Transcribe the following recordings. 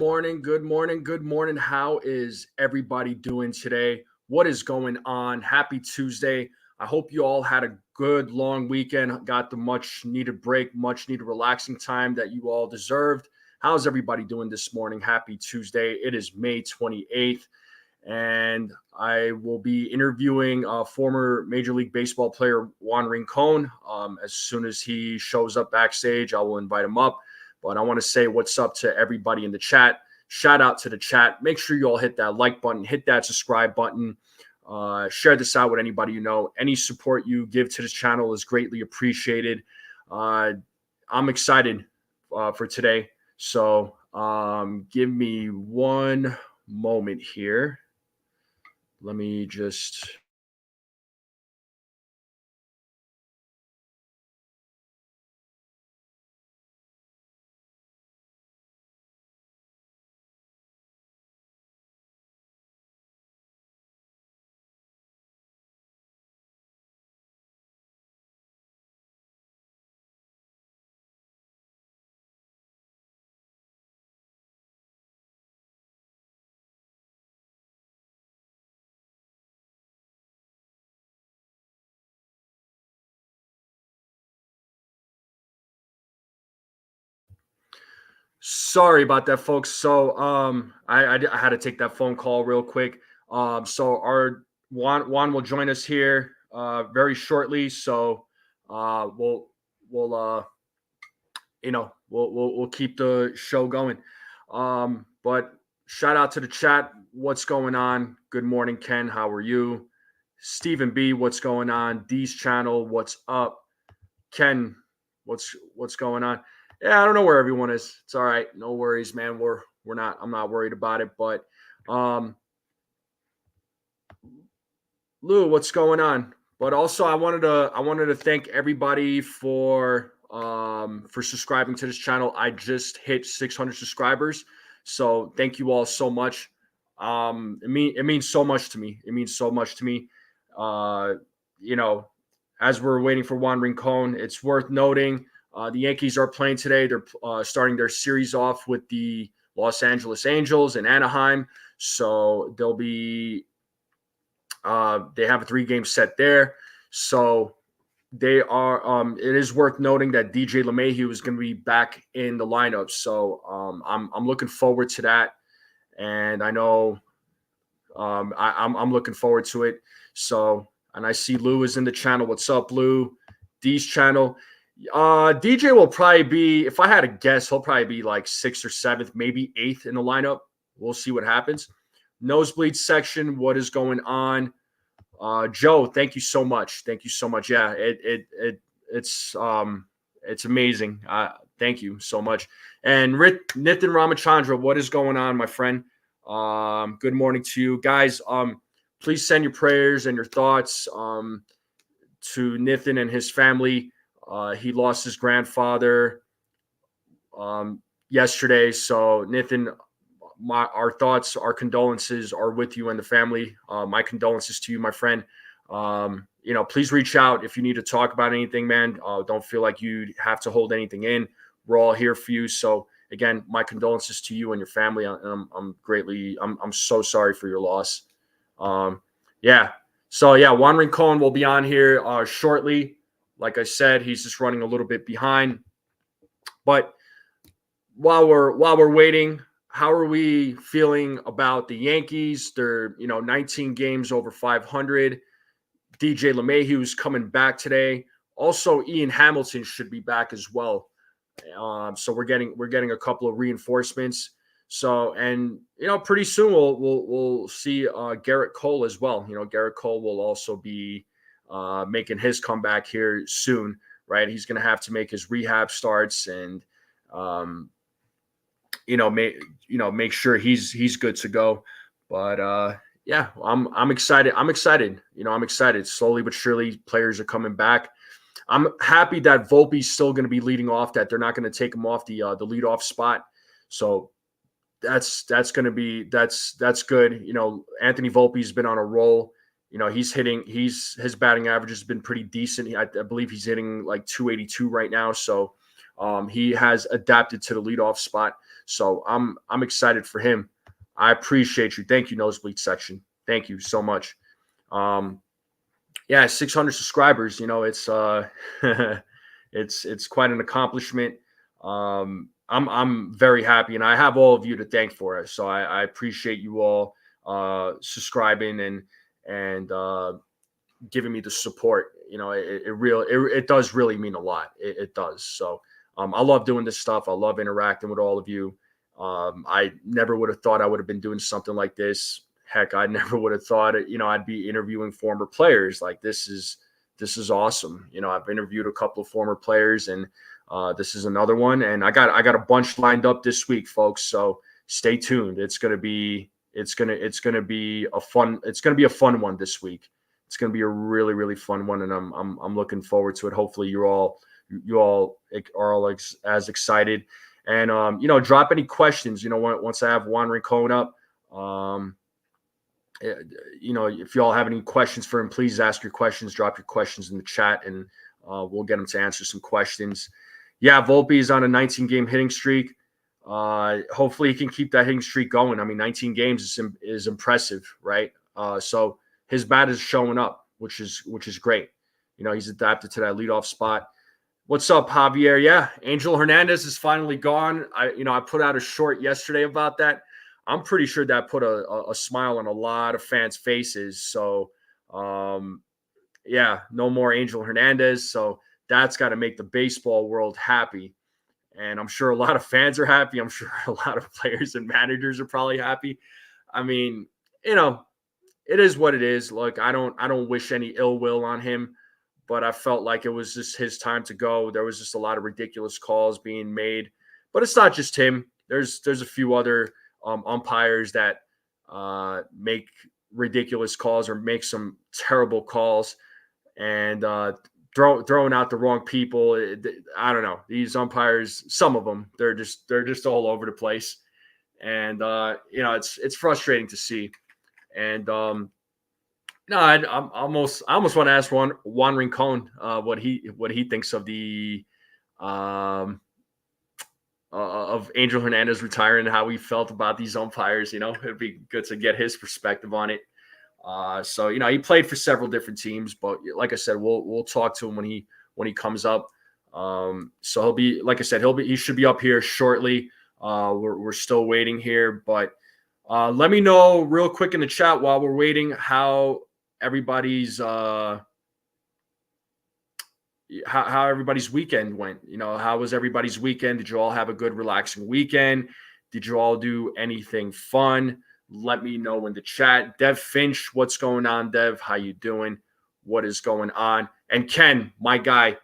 morning. Good morning. Good morning. How is everybody doing today? What is going on? Happy Tuesday. I hope you all had a good long weekend, got the much needed break, much needed relaxing time that you all deserved. How's everybody doing this morning? Happy Tuesday. It is May 28th, and I will be interviewing former Major League Baseball player Juan Rincon. As soon as he shows up backstage, I will invite him up. But I want to say what's up to everybody in the chat. Shout out to the chat. Make sure you all hit that like button, hit that subscribe button. Share this out with anybody you know. Any support you give to this channel is greatly appreciated. I'm excited for today. So give me one moment here. Let me just... Sorry about that, folks. So I had to take that phone call real quick. So our Juan will join us here very shortly. So we'll we'll keep the show going. But shout out to the chat. What's going on? Good morning, Ken. How are you? Stephen B, what's going on? D's channel, what's up? Ken, what's going on? Yeah, I don't know where everyone is. It's all right. No worries, man. I'm not worried about it. But Lou, what's going on? But also I wanted to thank everybody for subscribing to this channel. I just hit 600 subscribers. So thank you all so much. It means so much to me. It means so much to me. As we're waiting for Juan Rincon, it's worth noting the Yankees are playing today. They're starting their series off with the Los Angeles Angels in Anaheim. So they'll be they have a 3-game set there. So they are. It is worth noting that DJ LeMahieu is going to be back in the lineup. So I'm looking forward to that, and I know I'm looking forward to it. So, and I see Lou is in the channel. What's up, Lou? D's channel. DJ will probably be, if I had to guess, he'll probably be like 6th or 7th, maybe 8th in the lineup. We'll see what happens. Nosebleed section, what is going on? Joe, thank you so much. Thank you so much. Yeah, it's amazing. Thank you so much. And Nitin Ramachandra, what is going on, my friend? Good morning to you guys. Please send your prayers and your thoughts to Nitin and his family. He lost his grandfather yesterday. So Nitin, our thoughts, our condolences are with you and the family. My condolences to you, my friend. Please reach out if you need to talk about anything, man. Don't feel like you have to hold anything in. We're all here for you. So again, my condolences to you and your family. I'm so sorry for your loss. Yeah. So yeah, Juan Rincon will be on here shortly. Like I said, he's just running a little bit behind. But while we're waiting, how are we feeling about the Yankees? They're 19 games over 500. DJ LeMahieu's coming back today. Also, Ian Hamilton should be back as well. So we're getting a couple of reinforcements. So, and pretty soon we'll see Garrett Cole as well. Garrett Cole will also be making his comeback here soon, right? He's going to have to make his rehab starts and make sure he's good to go. But yeah, I'm excited. I'm excited. I'm excited. Slowly but surely, players are coming back. I'm happy that Volpe's still going to be leading off. That they're not going to take him off the leadoff spot. So that's going to be that's good. Anthony Volpe's been on a roll. His batting average has been pretty decent. I believe he's hitting like 282 right now. So He has adapted to the leadoff spot, so I'm excited for him. I appreciate you. Thank you, Nosebleed section. Thank you so much. Yeah, 600 subscribers. It's it's quite an accomplishment. I'm very happy, and I have all of you to thank for it. So I appreciate you all subscribing and giving me the support. It does really mean a lot. It does. So I love doing this stuff. I love interacting with all of you. I never would have thought I would have been doing something like this. Heck, I never would have thought I'd be interviewing former players. Like this is awesome. I've interviewed a couple of former players, and this is another one. And I got a bunch lined up this week, folks. So stay tuned. It's gonna be a fun one this week. It's gonna be a really, really fun one, and I'm looking forward to it. Hopefully, you all are all as excited. And drop any questions. Once I have Juan Rincon up. If you all have any questions for him, please ask your questions. Drop your questions in the chat, and we'll get him to answer some questions. Yeah, Volpe is on a 19-game hitting streak. Hopefully, he can keep that hitting streak going. I mean, 19 games is impressive, right? So his bat is showing up, which is great. He's adapted to that leadoff spot. What's up, Javier? Yeah, Angel Hernandez is finally gone. I put out a short yesterday about that. I'm pretty sure that put a smile on a lot of fans' faces. So, yeah, no more Angel Hernandez. So that's got to make the baseball world happy. And I'm sure a lot of fans are happy. I'm sure a lot of players and managers are probably happy. I mean, it is what it is. Look, I don't wish any ill will on him, but I felt like it was just his time to go. There was just a lot of ridiculous calls being made, but it's not just him. There's a few other umpires that make ridiculous calls or make some terrible calls and throwing out the wrong people. I don't know. These umpires, some of them, they're just all over the place, and it's frustrating to see. And no, I almost want to ask Juan Rincon what he thinks of the of Angel Hernandez retiring and how he felt about these umpires. It'd be good to get his perspective on it. So he played for several different teams, but like I said, we'll talk to him when he comes up. So he'll be, like I said, he should be up here shortly. We're still waiting here, but let me know real quick in the chat while we're waiting how everybody's how everybody's weekend went. How was everybody's weekend? Did you all have a good, relaxing weekend? Did you all do anything fun? Let me know in the chat. Dev Finch, what's going on, Dev? How you doing? What is going on? And Ken, my guy,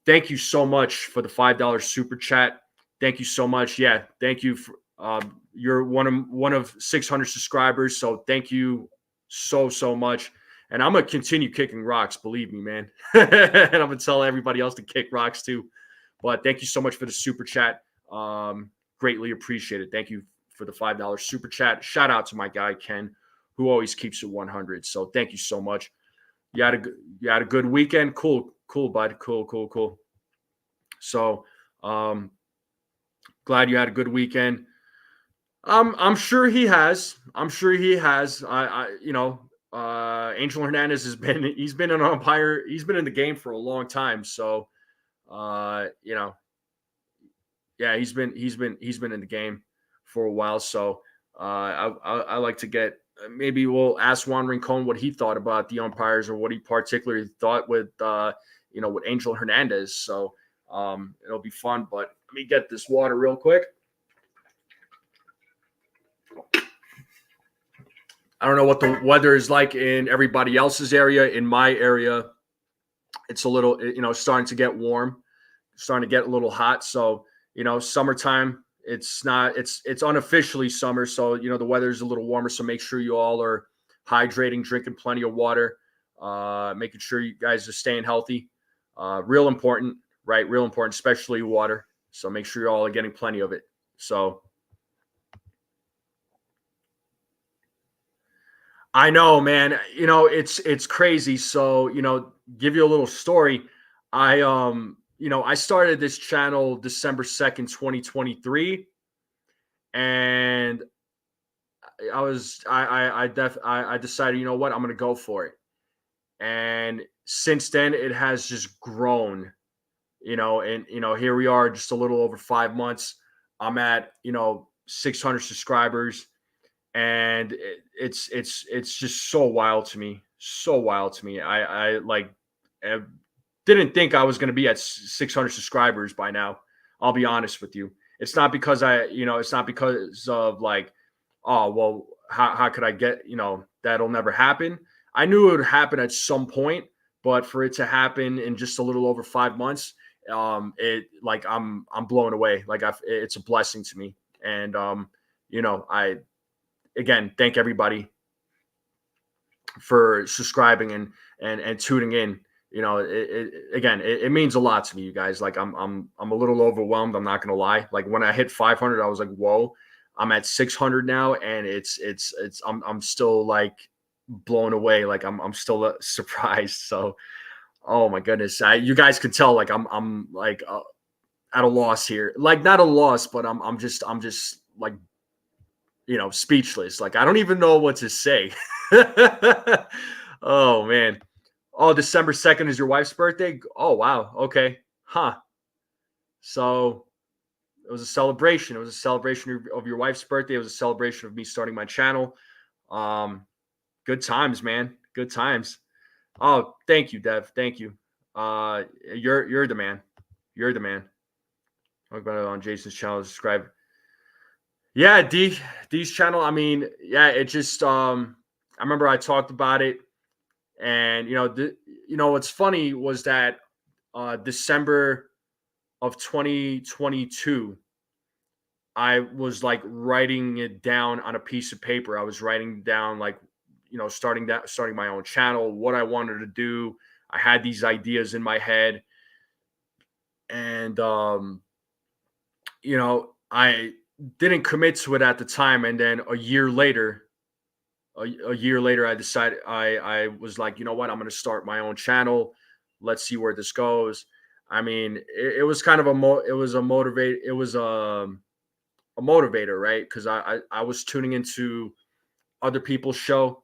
thank you so much for the $5 super chat. Thank you so much. Yeah, thank you. You're one of 600 subscribers, so thank you so much. And I'm going to continue kicking rocks, believe me, man. And I'm going to tell everybody else to kick rocks too. But thank you so much for the super chat. Greatly appreciate it. Thank you for the $5 super chat. Shout out to my guy, Ken, who always keeps it 100. So thank you so much. You had a good weekend. Cool, bud. Cool. So glad you had a good weekend. I'm sure he has. Angel Hernandez he's been an umpire. He's been in the game for a long time. So, yeah, he's been in the game for a while. So, I like to get, maybe we'll ask Juan Rincon what he thought about the umpires or what he particularly thought with Angel Hernandez. So, it'll be fun, but let me get this water real quick. I don't know what the weather is like in everybody else's area. In my area, it's a little, starting to get warm, starting to get a little hot. So, summertime, it's unofficially summer. So, the weather is a little warmer. So make sure you all are hydrating, drinking plenty of water, making sure you guys are staying healthy. Real important, right? Real important, especially water. So make sure you all are getting plenty of it. So, I know, man. It's crazy. So, give you a little story. I I started this channel December 2nd, 2023, and I decided, you know what, I'm going to go for it. And since then it has just grown, and here we are just a little over 5 months. I'm at, 600 subscribers, and it's just so wild to me. So wild to me. I like didn't think I was going to be at 600 subscribers by now. I'll be honest with you. It's not because it's not because of like, oh, well, how could I get, that'll never happen. I knew it would happen at some point, but for it to happen in just a little over 5 months, it like I'm blown away. Like it's a blessing to me. And, I, again, thank everybody for subscribing and tuning in. It means a lot to me, you guys. Like I'm a little overwhelmed. I'm not gonna lie. Like when I hit 500, I was like, whoa. I'm at 600 now, and I'm still like blown away. Like I'm still surprised. So, oh my goodness, you guys can tell. Like I'm like at a loss here. Like not a loss, but I'm just like speechless. Like I don't even know what to say. Oh man. Oh, December 2nd is your wife's birthday? Oh, wow. Okay. Huh. So it was a celebration. It was a celebration of your wife's birthday. It was a celebration of me starting my channel. Good times, man. Good times. Oh, thank you, Dev. Thank you. You're the man. You're the man. Talk about it on Jason's channel. Subscribe. Yeah, D's channel. I mean, yeah, it just I remember I talked about it. And what's funny was that December of 2022, I was like writing it down on a piece of paper. I was writing down like starting my own channel, what I wanted to do. I had these ideas in my head, and I didn't commit to it at the time. And then a year later, I decided I was like, you know what, I'm going to start my own channel. Let's see where this goes. I mean, it was kind of a motivator, right? Because I was tuning into other people's show,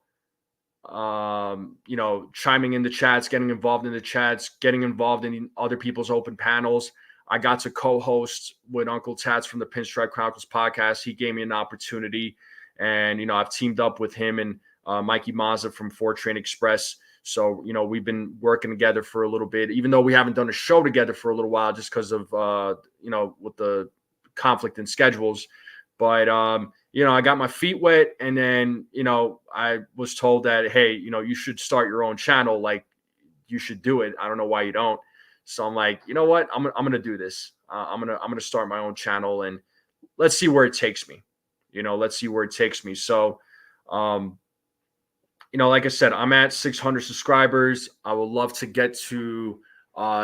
chiming in the chats, getting involved in the chats, getting involved in other people's open panels. I got to co-host with Uncle Tats from the Pinstripe Chronicles podcast. He gave me an opportunity. And, I've teamed up with him and Mikey Mazza from 4Train Express. So, we've been working together for a little bit, even though we haven't done a show together for a little while just because of, with the conflict in schedules. But, I got my feet wet. And then, I was told that, hey, you should start your own channel. Like, you should do it. I don't know why you don't. So I'm like, you know what? I'm going to do this. I'm going to start my own channel, and let's see where it takes me. Let's see where it takes me. So, like I said, I'm at 600 subscribers. I would love to get to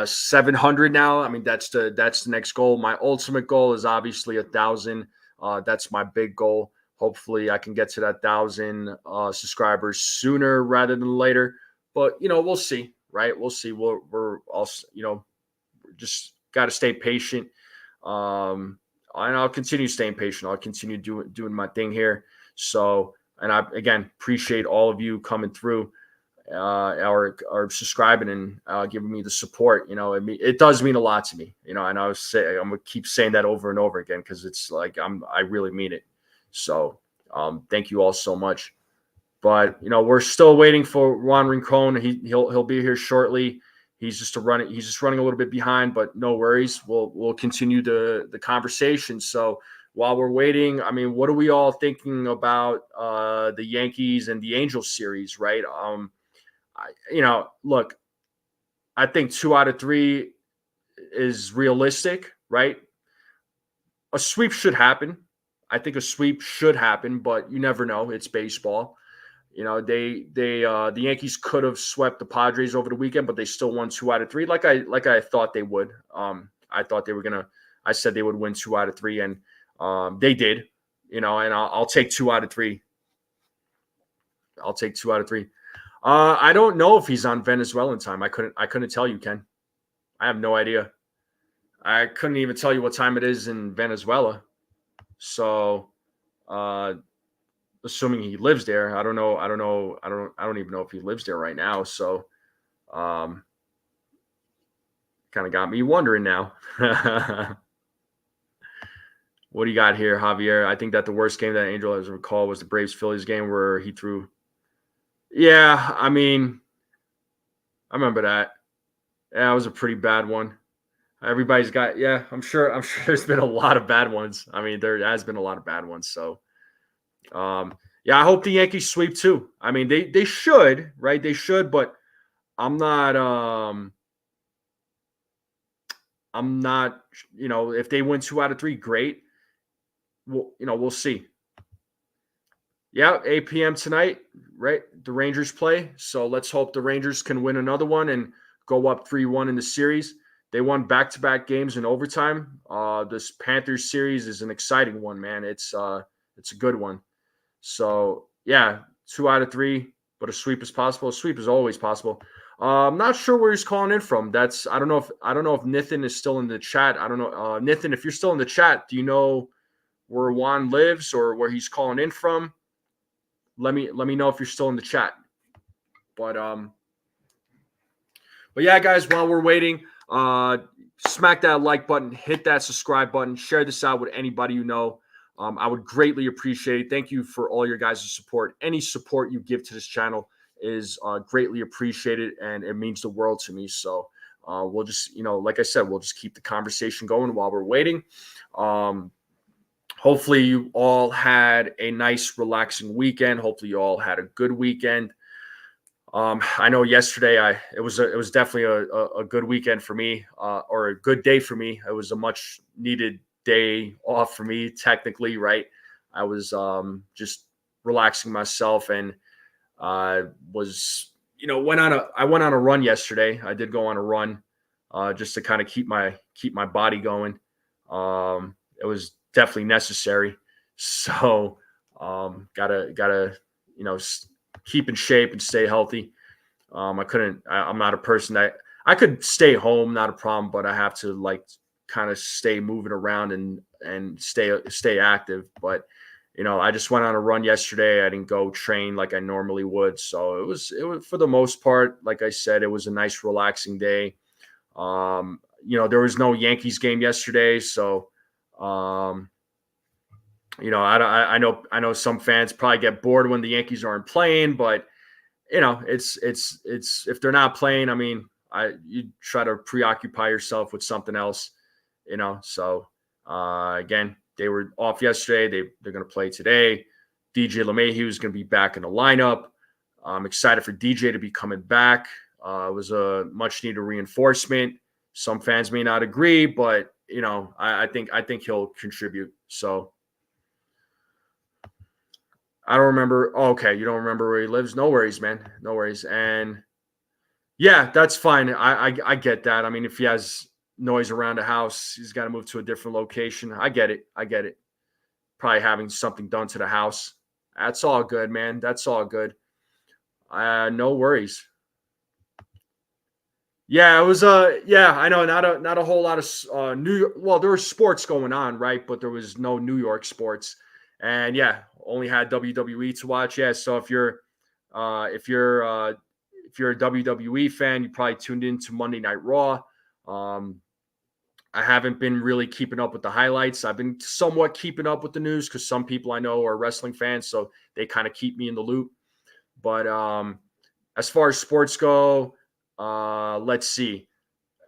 700 now. I mean, that's the next goal. My ultimate goal is obviously 1,000. That's my big goal. Hopefully I can get to that 1,000 subscribers sooner rather than later. But, we'll see, right? We'll see. We're also, just got to stay patient. And I'll continue staying patient. I'll continue doing my thing here. So, and I, again, appreciate all of you coming through, or subscribing and giving me the support. It does mean a lot to me, and I'm going to keep saying that over and over again, because it's like, I really mean it. So, thank you all so much. But, we're still waiting for Juan Rincon. He'll be here shortly. He's just running a little bit behind, but no worries. We'll continue the conversation. So while we're waiting, I mean, what are we all thinking about the Yankees and the Angels series, right? Look, I think 2 out of 3 is realistic, right? A sweep should happen. I think a sweep should happen, but you never know. It's baseball. The Yankees could have swept the Padres over the weekend, but they still won 2 out of 3, like I thought they would. I thought they were gonna. I said they would win 2 out of 3, and they did. And I'll take 2 out of 3. I'll take 2 out of 3. I don't know if he's on Venezuelan time. I couldn't tell you, Ken. I have no idea. I couldn't even tell you what time it is in Venezuela. So, assuming he lives there, I don't know. I don't even know if he lives there right now. So, kind of got me wondering now. What do you got here, Javier? I think that the worst game that Angel has recalled was the Braves Phillies game where he threw. Yeah, I mean, I remember that. Yeah, it was a pretty bad one. Everybody's got. Yeah, I'm sure there's been a lot of bad ones. I mean, there has been a lot of bad ones. So, yeah, I hope the Yankees sweep too. I mean, they should, right? They should, but I'm not. I'm not. If they win 2 out of 3, great. We'll see. Yeah, 8 p.m. tonight, right? The Rangers play. So let's hope the Rangers can win another one and go up 3-1 in the series. They won back-to-back games in overtime. This Panthers series is an exciting one, man. It's a good one. So yeah, 2 out of 3, but a sweep is possible. A sweep is always possible. I'm not sure where he's calling in from. I don't know if Nathan is still in the chat. I don't know, Nathan. If you're still in the chat, do you know where Juan lives or where he's calling in from? Let me know if you're still in the chat. But yeah, guys, while we're waiting, smack that like button, hit that subscribe button, share this out with anybody you know. I would greatly appreciate it. Thank you for all your guys' support. Any support you give to this channel is greatly appreciated, and it means the world to me. So we'll just, like I said, we'll just keep the conversation going while we're waiting. Hopefully you all had a nice, relaxing weekend. Hopefully you all had a good weekend. I know yesterday it was definitely a good weekend for me, or a good day for me. It was a much needed day off for me, technically, right? I was just relaxing myself, and was I went on a run yesterday. I did go on a run, just to kind of keep my body going. It was definitely necessary. So gotta keep in shape and stay healthy. I'm not a person that I could stay home, not a problem, but I have to kind of stay moving around and stay active. But I just went on a run yesterday. I didn't go train like I normally would. So it was for the most part, like I said, it was a nice, relaxing day. There was no Yankees game yesterday. So, I know some fans probably get bored when the Yankees aren't playing, but it's if they're not playing, I mean, you try to preoccupy yourself with something else, So again, they were off yesterday. They're going to play today. DJ LeMahieu is going to be back in the lineup. I'm excited for DJ to be coming back. It was a much needed reinforcement. Some fans may not agree, but I think he'll contribute. So I don't remember. Oh, okay, you don't remember where he lives? No worries, man. No worries. And yeah, that's fine. I get that. I mean, if he has noise around the house, he's got to move to a different location. I get it. Probably having something done to the house. That's all good, man. That's all good. No worries. Yeah, it was I know, not a whole lot of there was sports going on, right? But there was no New York sports. And yeah, only had WWE to watch. Yeah, so if you're a WWE fan, you probably tuned into Monday Night Raw. I haven't been really keeping up with the highlights. I've been somewhat keeping up with the news because some people I know are wrestling fans, so they kind of keep me in the loop. But as far as sports go, let's see.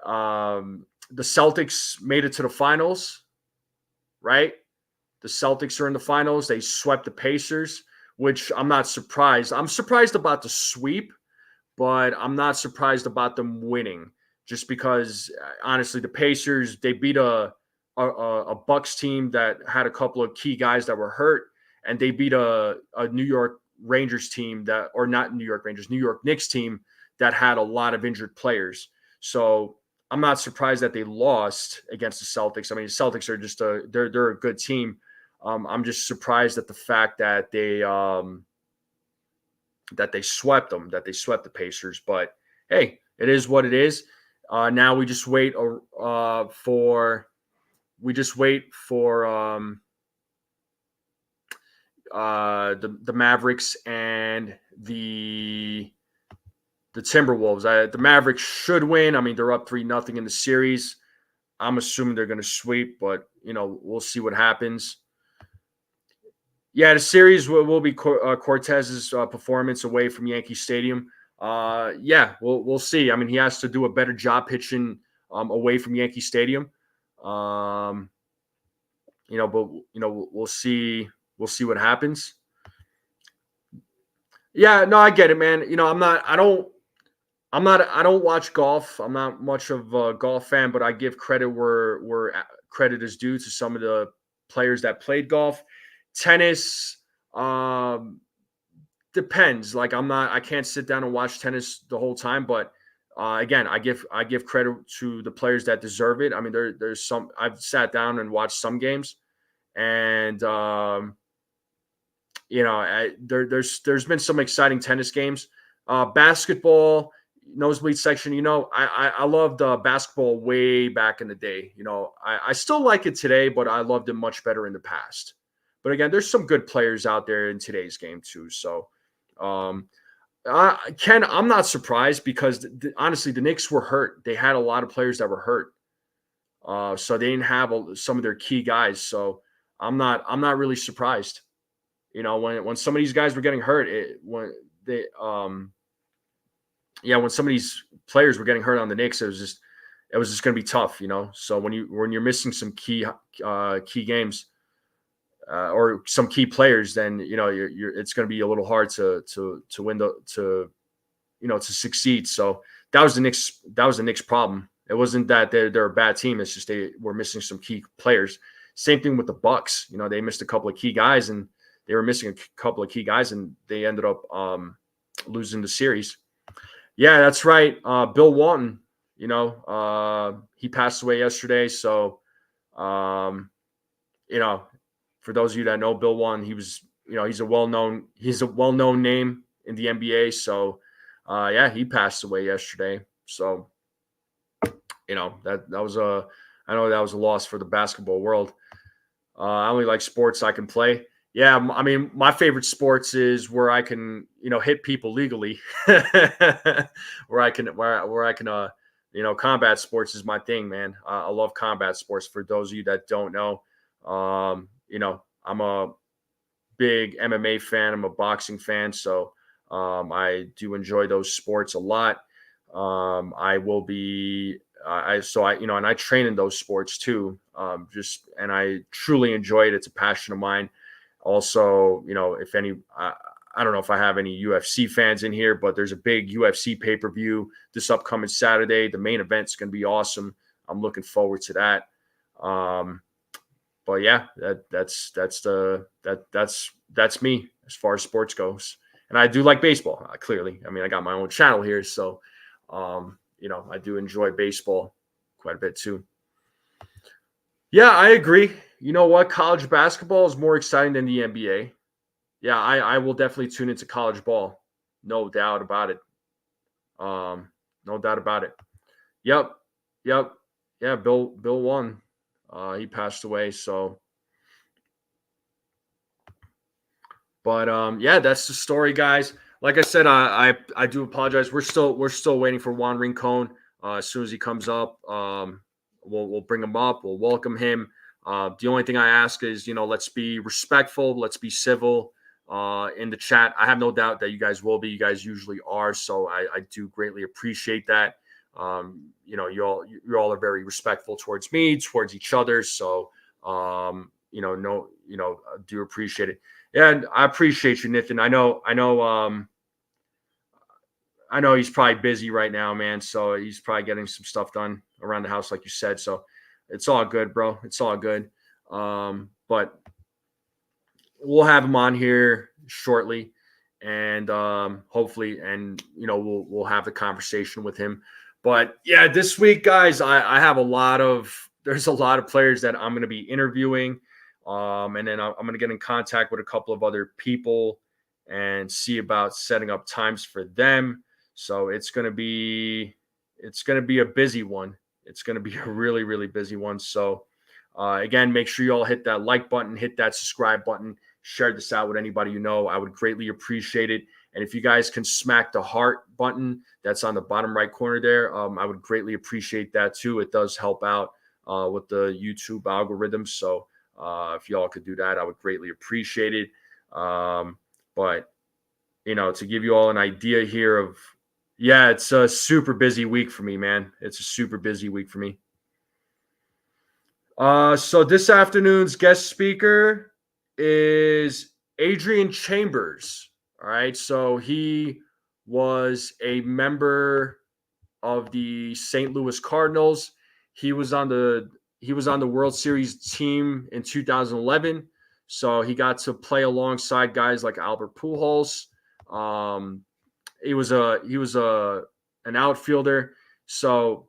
The Celtics made it to the finals, right? The Celtics are in the finals. They swept the Pacers, which I'm not surprised. I'm surprised about the sweep, but I'm not surprised about them winning. Just because, honestly, the Pacers, they beat a Bucks team that had a couple of key guys that were hurt, and they beat a New York Rangers team New York Knicks team that had a lot of injured players. So I'm not surprised that they lost against the Celtics. I mean, the Celtics are they're a good team. I'm just surprised at the fact that they swept them, that they swept the Pacers. But hey, it is what it is. Now we just wait for the Mavericks and the Timberwolves. The Mavericks should win. I mean, they're up 3-0 in the series. I'm assuming they're going to sweep, but we'll see what happens. Yeah, the series will be Cortes's performance away from Yankee Stadium. Yeah, we'll see. I mean, he has to do a better job pitching away from Yankee Stadium. But we'll see. We'll see what happens. Yeah, no, I get it, man. I don't watch golf. I'm not much of a golf fan, but I give credit where credit is due to some of the players that played golf. Tennis, depends. Like I can't sit down and watch tennis the whole time, but again, I give credit to the players that deserve it. I mean, there's some I've sat down and watched some games, and there's been some exciting tennis games. Basketball, nosebleed section. I loved basketball way back in the day. I still like it today, but I loved it much better in the past. But again, there's some good players out there in today's game too. So, Ken, I'm not surprised because honestly, the Knicks were hurt. They had a lot of players that were hurt, so they didn't have some of their key guys. So I'm not really surprised. When some of these guys were getting hurt, when some of these players were getting hurt on the Knicks, it was just going to be tough. So when you're missing some key games. Or some key players, then it's going to be a little hard to win to succeed. So that was the Knicks problem. It wasn't that they're a bad team. It's just they were missing some key players. Same thing with the Bucks. They missed a couple of key guys, and they were missing a couple of key guys, and they ended up losing the series. Yeah, that's right. Bill Walton. He passed away yesterday. So, for those of you that know Bill Walton, he was, he's a well-known name in the NBA. So, he passed away yesterday. So, that was I know that was a loss for the basketball world. I only like sports I can play. Yeah, I mean, my favorite sports is where I can, hit people legally, where I can, combat sports is my thing, man. I love combat sports. For those of you that don't know, I'm a big MMA fan. I'm a boxing fan. So I do enjoy those sports a lot. I will be, and I train in those sports too. And I truly enjoy it. It's a passion of mine. Also, if any, I don't know if I have any UFC fans in here, but there's a big UFC pay-per-view this upcoming Saturday. The main event's going to be awesome. I'm looking forward to that. But yeah, that's me as far as sports goes. And I do like baseball, clearly. I mean, I got my own channel here, so I do enjoy baseball quite a bit too. Yeah, I agree. You know what? College basketball is more exciting than the NBA. Yeah, I will definitely tune into college ball. No doubt about it. No doubt about it. Yep. Yeah, Bill won. He passed away. So, but yeah, that's the story, guys. Like I said, I do apologize. We're still waiting for Juan Rincon. As soon as he comes up, we'll bring him up. We'll welcome him. The only thing I ask is, let's be respectful. Let's be civil in the chat. I have no doubt that you guys will be. You guys usually are. So I do greatly appreciate that. You all are very respectful towards me, towards each other. So, I do appreciate it. Yeah, and I appreciate you, Nathan. I know he's probably busy right now, man. So he's probably getting some stuff done around the house, like you said. So it's all good, bro. It's all good. But we'll have him on here shortly, and hopefully, and we'll have a conversation with him. But yeah, this week, guys, I have there's a lot of players that I'm going to be interviewing, and then I'm going to get in contact with a couple of other people and see about setting up times for them. So it's going to be it's going to be a busy one. It's going to be a really, really busy one. So, again, make sure you all hit that like button, hit that subscribe button, share this out with anybody you know. I would greatly appreciate it. And if you guys can smack the heart button that's on the bottom right corner there, I would greatly appreciate that too. It does help out with the YouTube algorithm. So if y'all could do that, I would greatly appreciate it. But, to give you all an idea here of, it's a super busy week for me, man. It's a super busy week for me. So this afternoon's guest speaker is Adrian Chambers. All right. So he was a member of the St. Louis Cardinals. He was on the World Series team in 2011. So he got to play alongside guys like Albert Pujols. He was an outfielder. So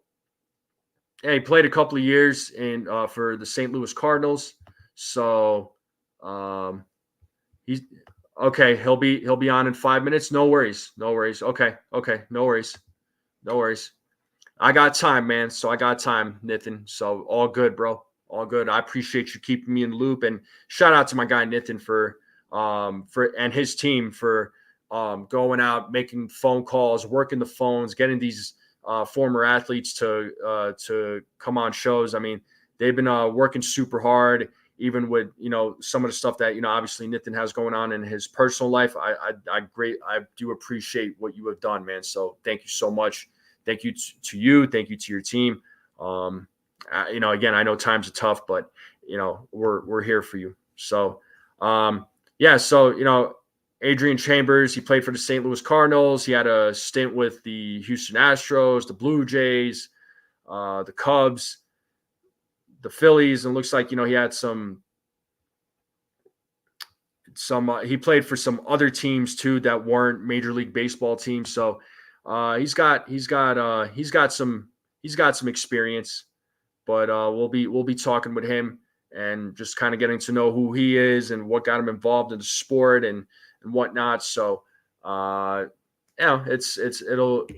he played a couple of years for the St. Louis Cardinals. So he's okay. He'll be on in 5 minutes. No worries. Okay. No worries. I got time, man. So I got time, Nathan. So all good, bro. All good. I appreciate you keeping me in the loop, and shout out to my guy Nathan for and his team for going out, making phone calls, working the phones, getting these former athletes to come on shows. I mean, they've been working super hard, even with some of the stuff that obviously Nathan has going on in his personal life. I do appreciate what you have done, man. So thank you so much. Thank you to you. Thank you to your team. Again, I know times are tough, but we're here for you. So Adrian Chambers, he played for the St. Louis Cardinals. He had a stint with the Houston Astros, the Blue Jays, the Cubs, the Phillies, and looks like he had some he played for some other teams too that weren't Major League Baseball teams. So he's got some experience. But we'll be talking with him and just kind of getting to know who he is and what got him involved in the sport and whatnot. So it'll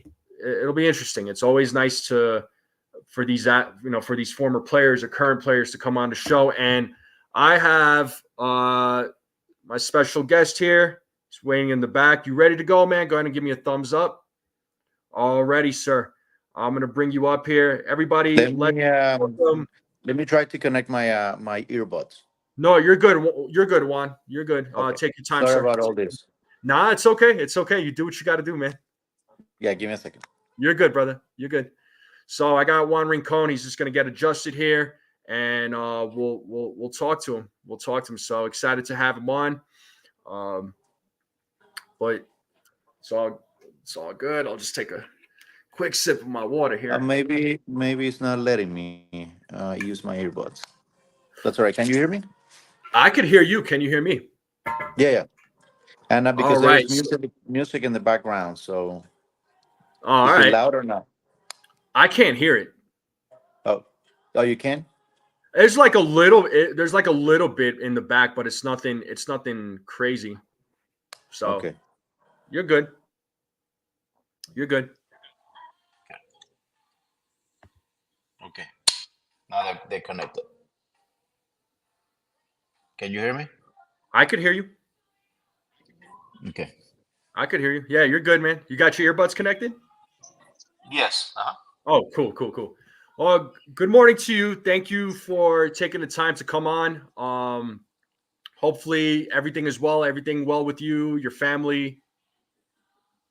be interesting. It's always nice for these former players or current players to come on the show. And I have my special guest here. He's waiting in the back. You ready to go, man? Go ahead and give me a thumbs up. Already, sir. I'm going to bring you up here. Everybody, let me try to connect my my earbuds. No, you're good. You're good, Juan. You're good. Okay. Take your time, Sorry sir. about all this. Nah, it's okay. It's okay. You do what you got to do, man. Yeah, give me a second. You're good, brother. You're good. So I got Juan Rincon. He's just going to get adjusted here, and we'll talk to him. We'll talk to him. So excited to have him on. But it's all good. I'll just take a quick sip of my water here. Maybe it's not letting me use my earbuds. That's all right. Can you hear me? I could hear you. Can you hear me? Yeah. And because all right. there's music in the background, so all is right. it loud or not? I can't hear it. Oh, you can? There's like a little bit in the back, but it's nothing crazy. So okay. You're good. You're good. Okay. Now they're connected. Can you hear me? I could hear you. Okay. I could hear you. Yeah, you're good, man. You got your earbuds connected? Yes. Oh, cool. Well, good morning to you. Thank you for taking the time to come on. Hopefully everything is well. Everything well with you, your family.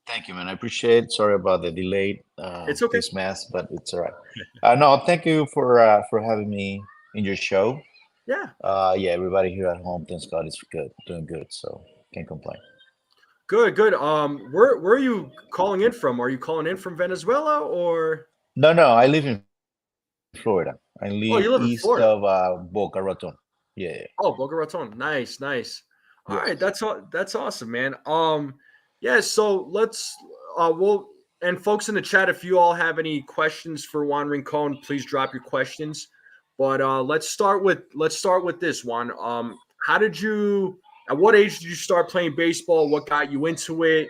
Thank you, man. I appreciate it. Sorry about the delay. It's okay. This mess, but it's all right. No, thank you for having me in your show. Yeah. Everybody here at home, thanks God, is good, doing good. So can't complain. Good. Where are you calling in from? Are you calling in from Venezuela or? No, I live in Florida. I live east of Boca Raton. Yeah. Oh, Boca Raton. Nice. All right, that's awesome, man. So let's and folks in the chat, if you all have any questions for Juan Rincon, please drop your questions. But let's start with this, Juan. At what age did you start playing baseball? What got you into it?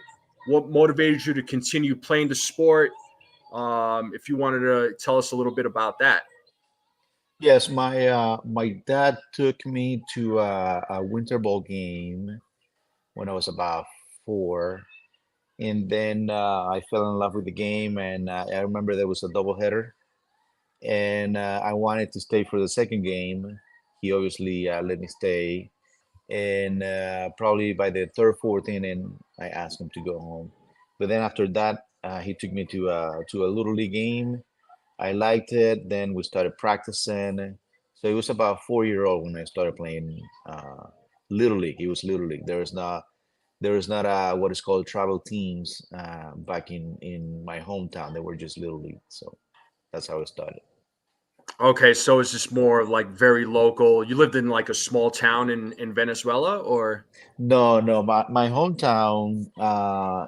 What motivated you to continue playing the sport? If you wanted to tell us a little bit about that. Yes, my dad took me to a winter ball game when I was about 4, and then I fell in love with the game, and I remember there was a doubleheader, and I wanted to stay for the second game. He obviously let me stay, and probably by the third, fourth inning, I asked him to go home. But then after that, he took me to a little league game. I liked it. Then we started practicing. So it was about 4 year old when I started playing little league. It was little league. There is not what is called travel teams back in my hometown. They were just little league. So that's how it started. Okay, so is this more like very local? You lived in like a small town in Venezuela, or? No, no, my hometown,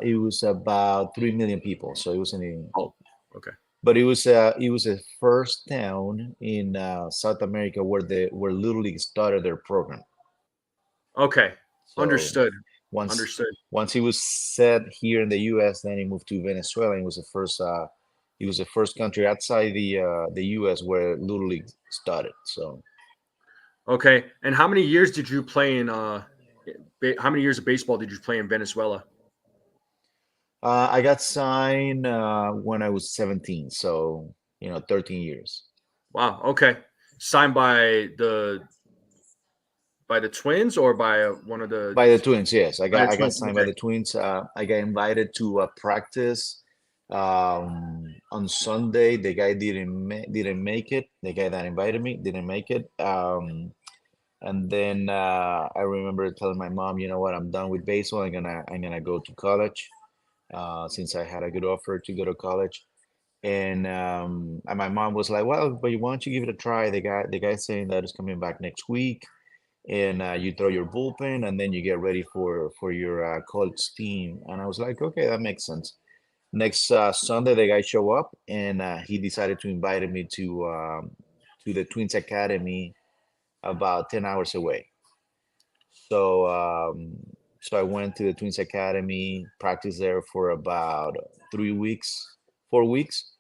it was about 3 million people, so it wasn't even, Oh, okay. but it was a first town in South America where Little League started their program. Okay. So Understood. once Understood. once he was set here in the U.S., then he moved to Venezuela. And he was the first country outside the U.S. where Little League started. So Okay. And how many years did you play in how many years of baseball did you play in Venezuela? I got signed when I was 17, so 13 years. Wow. Okay. Signed by the Twins or by one of the By the Twins, yes. I by got the I got Twins. signed by Okay. the Twins. I got invited to a practice on Sunday. The guy didn't make it. The guy that invited me didn't make it. And then I remember telling my mom, you know what, I'm done with baseball. I'm gonna go to college. Since I had a good offer to go to college. And my mom was like, "Well, but why don't you give it a try? The guy's saying that is coming back next week, and you throw your bullpen, and then you get ready for your college team." And I was like, "Okay, that makes sense." Next Sunday, the guy show up, and he decided to invite me to the Twins Academy about 10 hours away. So so I went to the Twins Academy, practiced there for about 3 weeks, 4 weeks.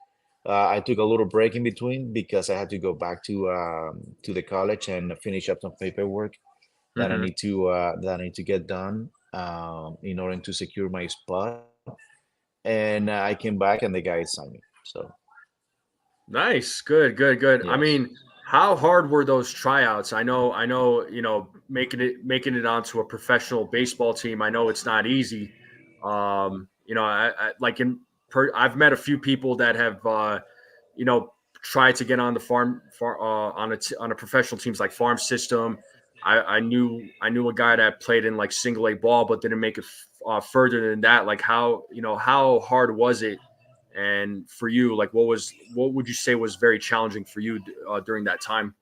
I took a little break in between because I had to go back to the college and finish up some paperwork Hmm. that I need to get done in order to secure my spot. And I came back and the guy signed me. So Nice. Good, good, good. I yes. mean, how hard were those tryouts? I know, making it onto a professional baseball team. I know it's not easy. I like I've met a few people that have, you know, tried to get on the on a professional teams like farm system. I knew a guy that played in like single A ball, but didn't make it further than that. Like how hard was it? And for you, like what would you say was very challenging for you during that time?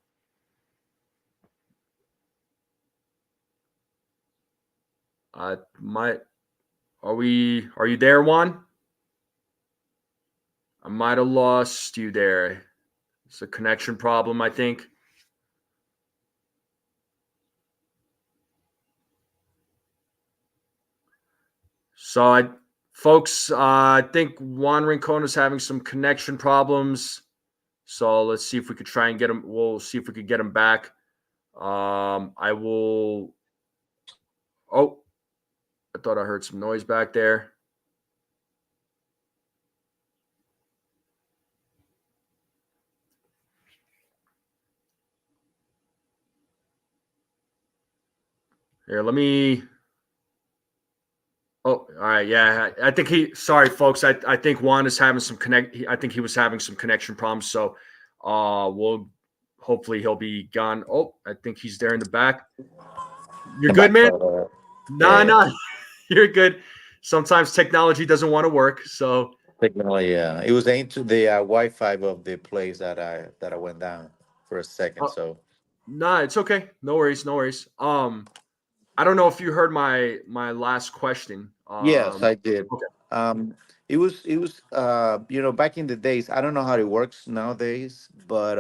Might are you there, Juan? I might have lost you there. It's a connection problem, I think. So folks, I think Juan Rincon is having some connection problems. So let's see if we could try and get him. We'll see if we could get him back. I will. Oh, I thought I heard some noise back there. Here, let me. Oh, all right. Yeah, I think he. Sorry, folks. I think Juan is having some I think he was having some connection problems. So, we'll hopefully he'll be gone. Oh, I think he's there in the back. You're The good, back man. part, Nah, yeah, nah. You're good. Sometimes technology doesn't want to work. So, technically, yeah. It was into the Wi-Fi of the place that I went down for a second. uh, So nah, it's okay. No worries. No worries. I don't know if you heard my last question. yes, I did. Okay. It was back in the days. I don't know how it works nowadays, but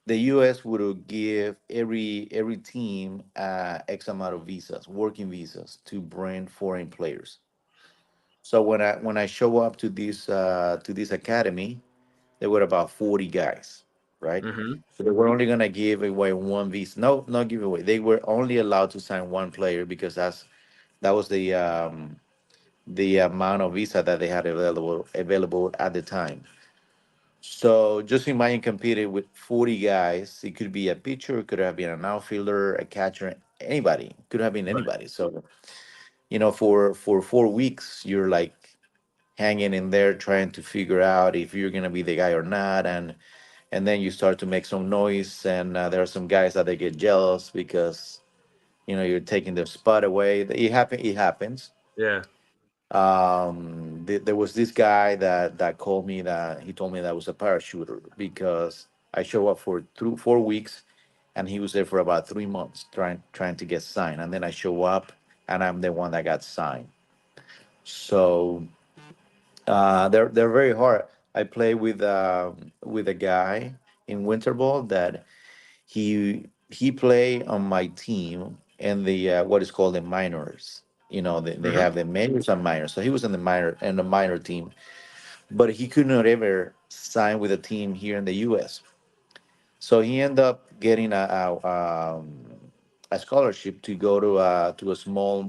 the U.S. would give every team X amount of visas, working visas, to bring foreign players. So when I show up to this academy, there were about 40 guys, right? Mm-hmm. So they were only gonna give away one visa. No, not give away. They were only allowed to sign one player because that was the amount of visa that they had available at the time. So just imagine competing with 40 guys. It could be a pitcher, it could have been an outfielder, a catcher, anybody. It could have been Right. anybody. So for 4 weeks, you're like hanging in there trying to figure out if you're gonna be the guy or not, and then you start to make some noise, and there are some guys that they get jealous because you're taking their spot away. It happens. Yeah. There was this guy that called me, that he told me that I was a parachuter because I show up for through 4 weeks, and he was there for about 3 months trying to get signed, and then I show up and I'm the one that got signed. So they're very hard. I play with a guy in winter ball that he play on my team in the what is called the minors. They Mm-hmm. have the majors and minors. So he was in the minor team, but he could not ever sign with a team here in the U.S. So he ended up getting a scholarship to go to a small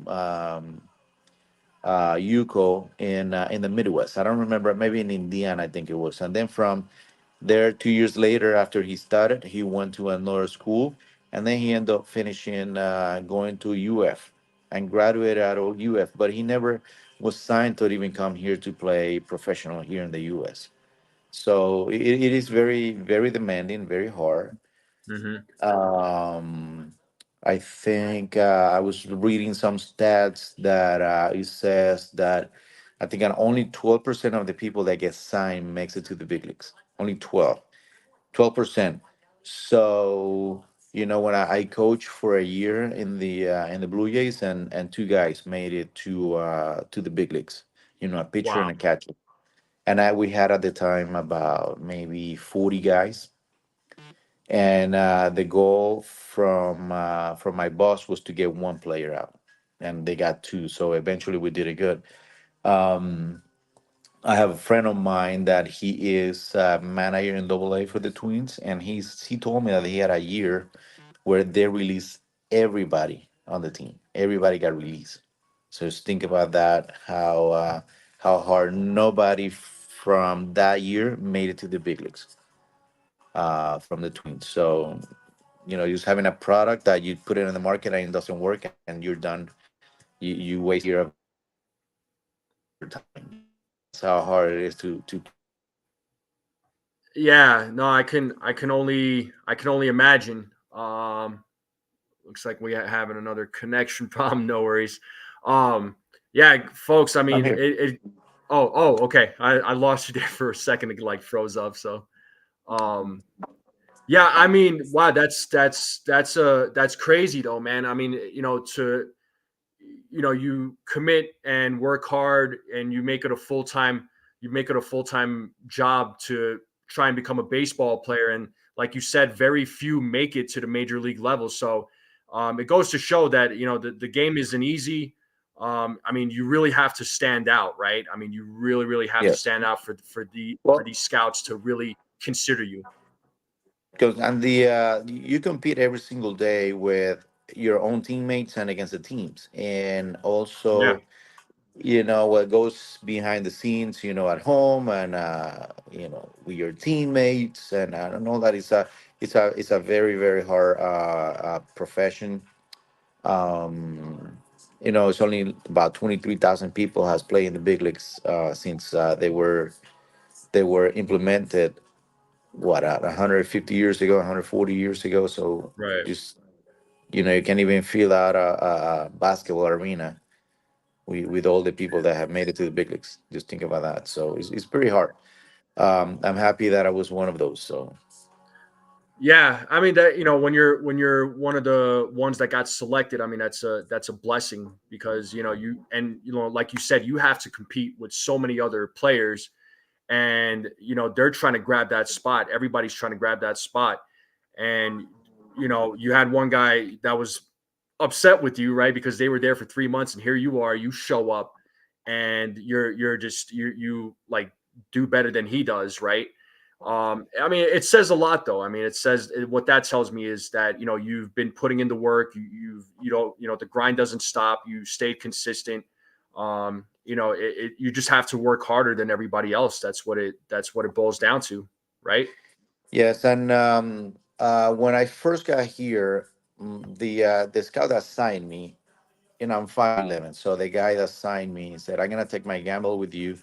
UCO in the Midwest. I don't remember, maybe in Indiana, I think it was. And then from there, 2 years later, after he started, he went to another school, and then he ended up finishing going to UF and graduated out of UF. But he never was signed to even come here to play professional here in the US. So it is very, very demanding, very hard. Mm-hmm. Um, I think I was reading some stats that it says that I think only 12% of the people that get signed makes it to the big leagues. Only 12%. So when I coached for a year in the Blue Jays, and two guys made it to the big leagues. A pitcher and Wow. a catcher. And we had at the time about maybe 40 guys, and the goal from my boss was to get one player out, and they got two. So eventually we did it good. Um, I have a friend of mine that he is manager in AA for the Twins, and he told me that he had a year where they released everybody on the team. Everybody got released. So just think about that. How hard. Nobody from that year made it to the big leagues from the Twins. So just having a product that you put it in the market and it doesn't work and you're done. You waste a year of your time. That's how hard it is to play the game. Yeah. No, I can only imagine. Looks like we having another connection problem. No worries. Um, yeah, folks. I I'm mean, here. okay. I lost you there for a second. It like froze up. So, um, yeah. I mean, wow. That's crazy though, man. I mean, you commit and work hard and you make it a full time job to try and become a baseball player, and like you said, very few make it to the major league level. So it goes to show that the game isn't easy. I mean, you really have to stand out, right? I mean, you really have to Yes. stand out for Well, these scouts to really consider you. because and the you compete every single day with your own teammates and against the teams, and Yeah. also what goes behind the scenes, at home, and with your teammates, and I don't know that it's a very, very hard profession. It's only about 23,000 people has played in the big leagues since they were implemented, what, 150 years ago, 140 years ago. So Right. just you can't even fill out a basketball arena with all the people that have made it to the big leagues. Just think about that. So it's pretty hard. I'm happy that I was one of those. So Yeah, I mean that when you're one of the ones that got selected, I mean that's a blessing because like you said, you have to compete with so many other players, and they're trying to grab that spot. Everybody's trying to grab that spot, and you had one guy that was upset with you, right? Because they were there for 3 months, and here you are, you show up, and you like do better than he does, right? I mean, it says a lot, though. I mean, it says what that tells me is that you've been putting in the work. You don't the grind doesn't stop. You stayed consistent. You just have to work harder than everybody else. That's what it boils down to, right? Yes, and when I first got here, the scout that signed me, I'm 5'11", so the guy that signed me said, "I'm gonna take my gamble with you."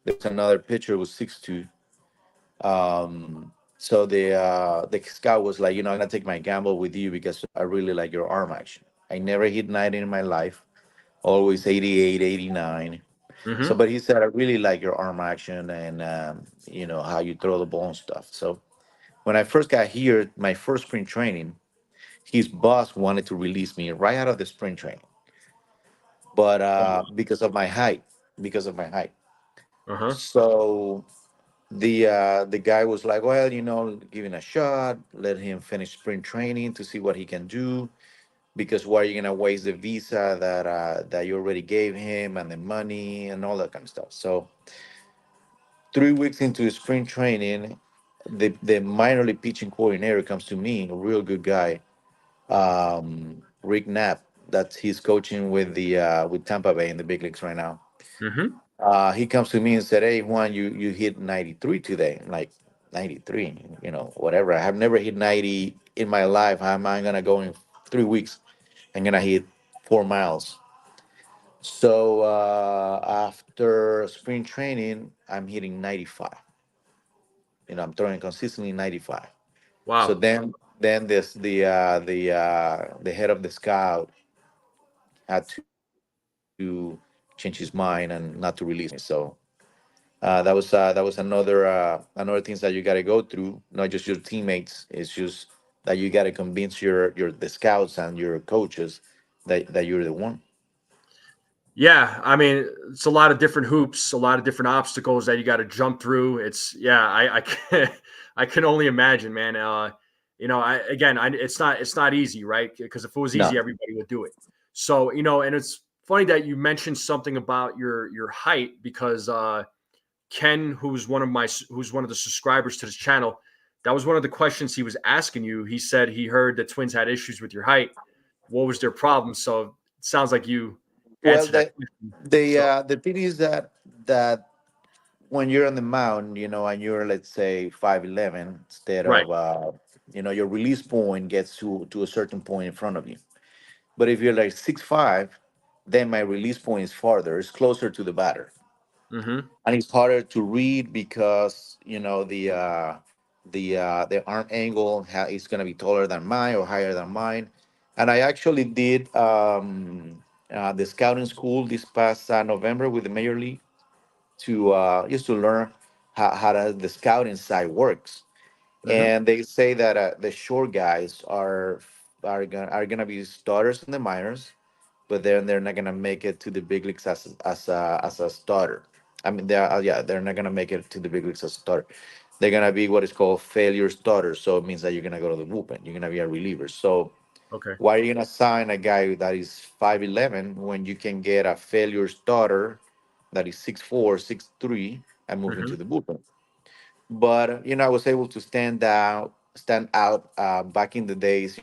There's another pitcher who's 6'2". So the scout was like, "I'm gonna take my gamble with you because I really like your arm action. I never hit 90 in my life, always 88, 89." So, Mm-hmm. but he said, "I really like your arm action and how you throw the ball and stuff." So when I first got here, my first spring training, his boss wanted to release me right out of the spring training, but because of my height. Uh-huh. So the guy was like, "Well, give him a shot, let him finish spring training to see what he can do. Because why are you gonna waste the visa that you already gave him and the money and all that kind of stuff?" So 3 weeks into spring training, the minor league pitching coordinator comes to me, a real good guy, Rick Knapp. That's he's coaching with Tampa Bay in the big leagues right now. Mm-hmm. He comes to me and said, "Hey Juan, you hit 93 today." I'm like, 93, whatever. I have never hit 90 in my life. How am I gonna go in 3 weeks? I'm gonna hit 4 miles. So after spring training, I'm hitting 95. I'm throwing consistently 95. So Wow. then the head of the scout had to change his mind and not to release me. So that was another things that you got to go through. Not just your teammates. It's just that you got to convince your the scouts and your coaches that you're the one. Yeah, I mean, it's a lot of different hoops, a lot of different obstacles that you got to jump through. Yeah, I can, I can only imagine, man. It's not easy, right? Because if it was easy, No. everybody would do it. So, and it's funny that you mentioned something about your height because Ken, who's one of the subscribers to this channel, that was one of the questions he was asking you. He said he heard the Twins had issues with your height. What was their problem? So it sounds like you Well, answered that the question. the So uh, the thing is that when you're on the mound, and you're, let's say, 5'11", instead right. of your release point gets to a certain point in front of you. But if you're like 6'5", then my release point is farther. It's closer to the batter, Mm-hmm. and it's harder to read because the arm angle is going to be taller than mine or higher than mine. And I actually did the scouting school this past November with the major league to just to learn how the scouting side works. Mm-hmm. And they say that the short guys are gonna be starters in the minors, but then they're not gonna make it to the big leagues as a starter. I mean, they're not gonna make it to the big leagues as a starter. They're gonna be what is called failure starters. So it means that you're gonna go to the bullpen. You're gonna be a reliever. So Okay. why are you gonna sign a guy that is 5'11" when you can get a failure starter that is 6'4", 6'3", and move Mm-hmm. into the bullpen? But I was able to stand out back in the days.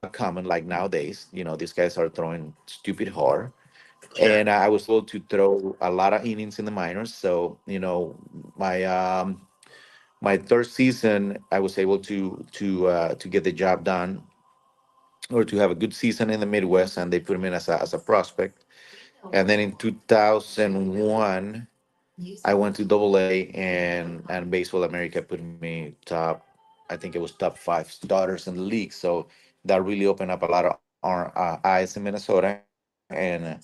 Not common like nowadays. These guys are throwing stupid hard, Yeah. and I was able to throw a lot of innings in the minors. So my third season, I was able to get the job done, or to have a good season in the Midwest, and they put me in as a prospect. And then in 2001, I went to Double A, and Baseball America put me top. I think it was top five starters in the league. So that really opened up a lot of our eyes in Minnesota, and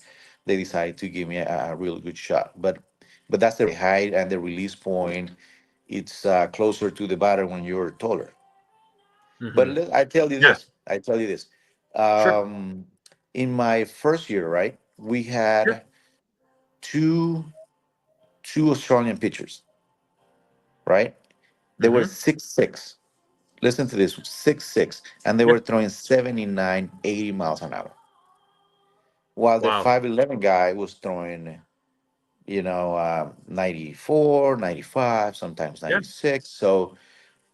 they decided to give me a really good shot. But that's the height and the release point. It's closer to the batter when you're taller. But Mm-hmm. I tell you Yeah. this. I tell you this. Sure. In my first year, right, we Sure. had two two Australian pitchers, right? They were Mm-hmm. 6'6", Listen to this, 6'6", and they Yeah. were throwing 79, 80 miles an hour, while the Wow. 5'11" guy was throwing, 94, 95, sometimes Yeah. 96. So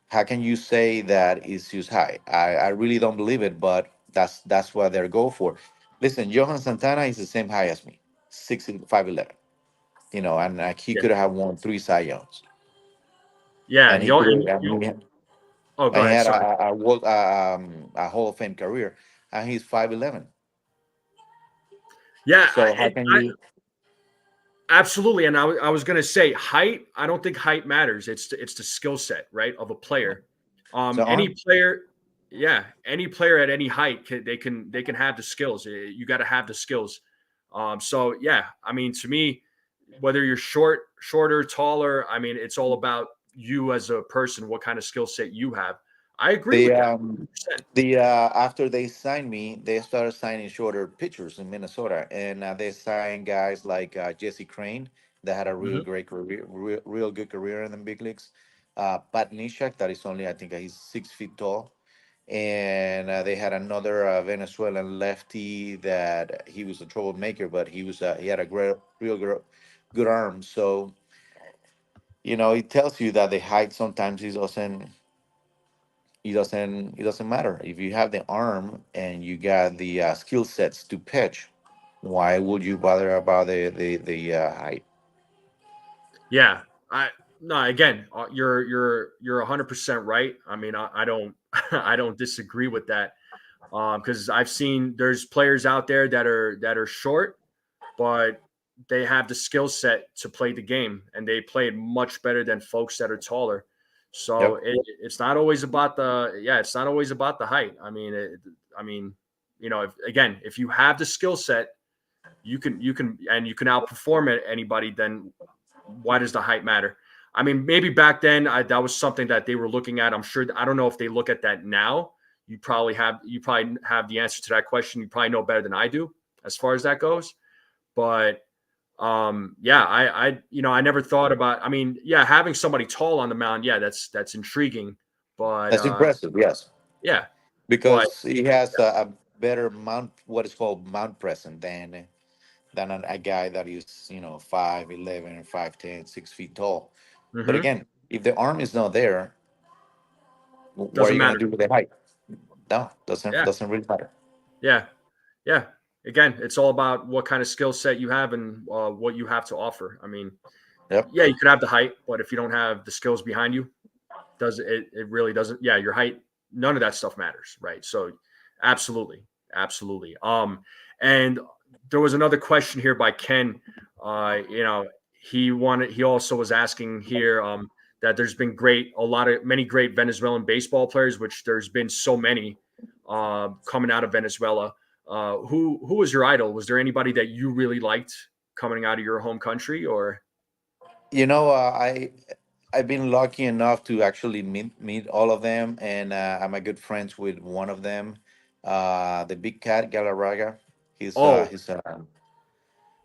how can you say that is just high? I really don't believe it, but that's what they're go for. Listen, Johan Santana is the same high as me, 6'5", and he Yeah. could have won 3 Cy Youngs, Yeah. and And he could have, oh, go and he ahead. had Sorry. a Hall of Fame career, and he's 5'11". Yeah. So how can you? Absolutely. And I was going to say height. I don't think height matters. It's the skill set, right, of a player. So Any arm, player, yeah, any player at any height they can have the skills. You got to have the skills. So yeah, I mean, to me, whether you're shorter, taller, I mean, it's all about you as a person, what kind of skill set you have. I agree the with that. um 100%. the after they signed me, they started signing shorter pitchers in Minnesota, and they signed guys like Jesse Crane that had a real Mhm. great career, real good career in the big leagues. Pat Nishak, that is only, I think, he's 6 feet tall, and they had another Venezuelan lefty that he was a troublemaker, but he had a great, good arm. So it tells you that the height sometimes it doesn't matter. If you have the arm and you got the skill sets to pitch, why would you bother about the height? Yeah, I no. Again, you're 100% right. I mean, I don't I don't disagree with that because I've seen there's players out there that are short, but they have the skill set to play the game, and they play it much better than folks that are taller. So Yep. it's not always about it's not always about the height. I mean, if you have the skill set, you can outperform anybody. Then why does the height matter? I mean, maybe back then that was something that they were looking at. I'm sure. I don't know if they look at that now. You probably have the answer to that question. You probably know better than I do as far as that goes. But yeah, I never thought about. I mean, yeah, having somebody tall on the mound, yeah, that's intriguing. But That's impressive, yes, yeah, but because he has a better mount, what is called mount present, than a guy that is 5'11", 5'10", 6 feet tall. But mhm, again, if the arm is not there, what are doesn't you gonna matter. do with the height? No, doesn't Yeah, doesn't really matter. yeah, yeah. Again, it's all about what kind of skill set you have and what you have to offer. I mean, Yep. yeah, you could have the height, but if you don't have the skills behind you, does it? It really doesn't. Yeah, your height, none of that stuff matters, right? So, absolutely, absolutely. And there was another question here by Ken. He also was asking here that there's been many great Venezuelan baseball players, which there's been so many coming out of Venezuela. Who was your idol? Was there anybody that you really liked coming out of your home country, or? I've been lucky enough to actually meet all of them, and I'm a good friends with one of them, the big cat Galarraga. He's Oh, he's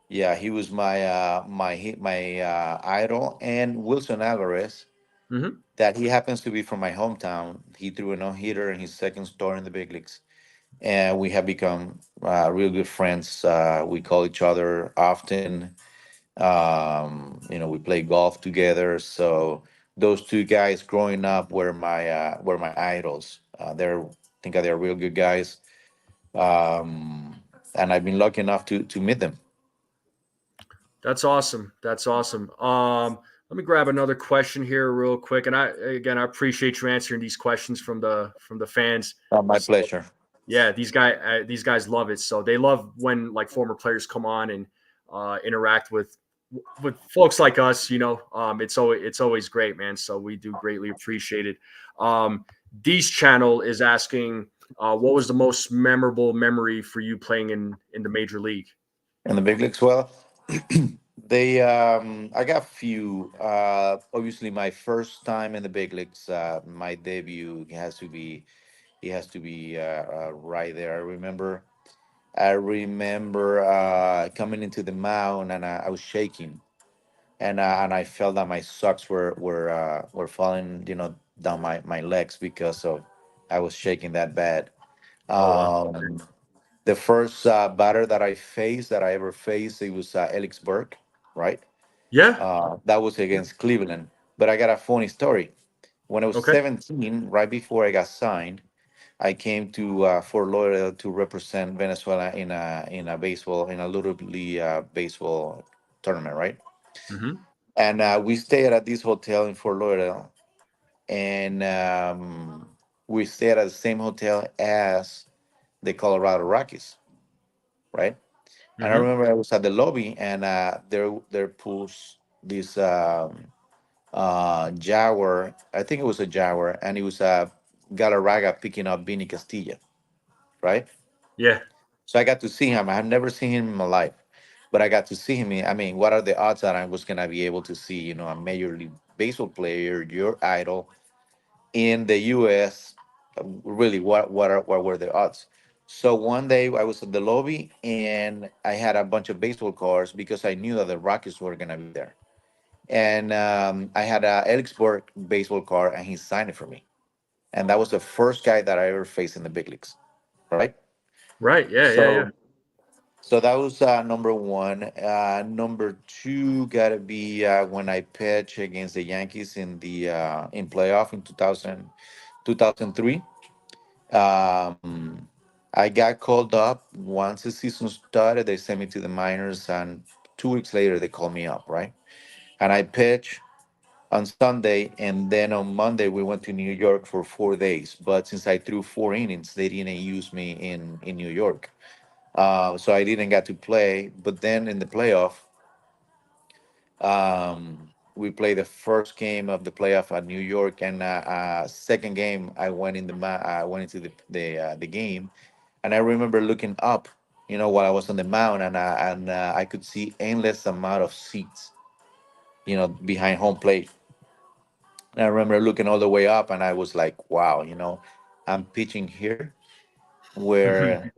yeah, he was my idol, and Wilson Alvarez, mhm. that he happens to be from my hometown. He threw a no hitter in his second start in the big leagues, and we have become real good friends. We call each other often. We play golf together. So those two guys growing up were my idols. I think they're real good guys, and I've been lucky enough to meet them. That's awesome. That's awesome. Let me grab another question here real quick. And I appreciate you answering these questions from the fans. My So pleasure. yeah, these guys love it. So they love when like former players come on and interact with folks like us. It's always great, man. So we do greatly appreciate it. Dee's channel is asking, what was the most memorable memory for you playing in the major league? In the big leagues, well, I got few. Obviously, my first time in the big leagues, my debut has to be right there. I remember coming into the mound, and I was shaking, and I felt that my socks were falling, down my legs because of I was shaking that bad. Oh wow. Um, the first batter that I ever faced, it was Alex Burke, right? Yeah. That was against Cleveland. But I got a funny story. When I was Okay. 17, right before I got signed, I came to Fort Lauderdale to represent Venezuela in a little league baseball tournament, right? Mm-hmm. And we stayed at this hotel in Fort Lauderdale, and we stayed at the same hotel as the Colorado Rockies, right? And I Mm-hmm. remember I was at the lobby, and there pulls this Jaguar. I think it was a Jaguar, and it was a Galarraga picking up Vinny Castilla, right? Yeah. So I got to see him. I have never seen him in my life, but I got to see him. I mean, what are the odds that I was gonna be able to see, a major league baseball player, your idol, in the U.S.? Really, what were the odds? So one day I was at the lobby and I had a bunch of baseball cards because I knew that the Rockies were gonna be there, and I had a Alex Burke baseball card, and he signed it for me, and that was the first guy that I ever faced in the big leagues, right? Right. Yeah. Yeah. Yeah. So So that was number one. Number two gotta be when I pitched against the Yankees in playoff in 2003. Um, I got called up once the season started. They sent me to the minors, and 2 weeks later they called me up, right? And I pitched on Sunday, and then on Monday we went to New York for 4 days. But since I threw 4 innings, they didn't use me in New York, so I didn't get to play. But then in the playoff, we played the first game of the playoff at New York, and second game I went into the game, and I remember looking up, while I was on the mound, and I could see endless amount of seats, behind home plate. And I remember looking all the way up, and I was like, wow, I'm pitching here where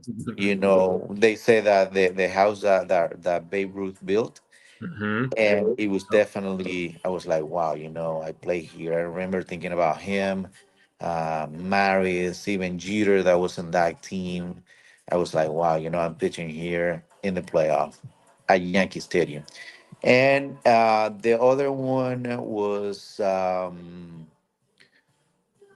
they say that the house that Babe Ruth built, Mm-hmm. and it was definitely, I was like, wow, I play here. I remember thinking about him, Marius, even Jeter that was in that team. I was like, wow, I'm pitching here in the playoff at Yankee Stadium. And the other one was,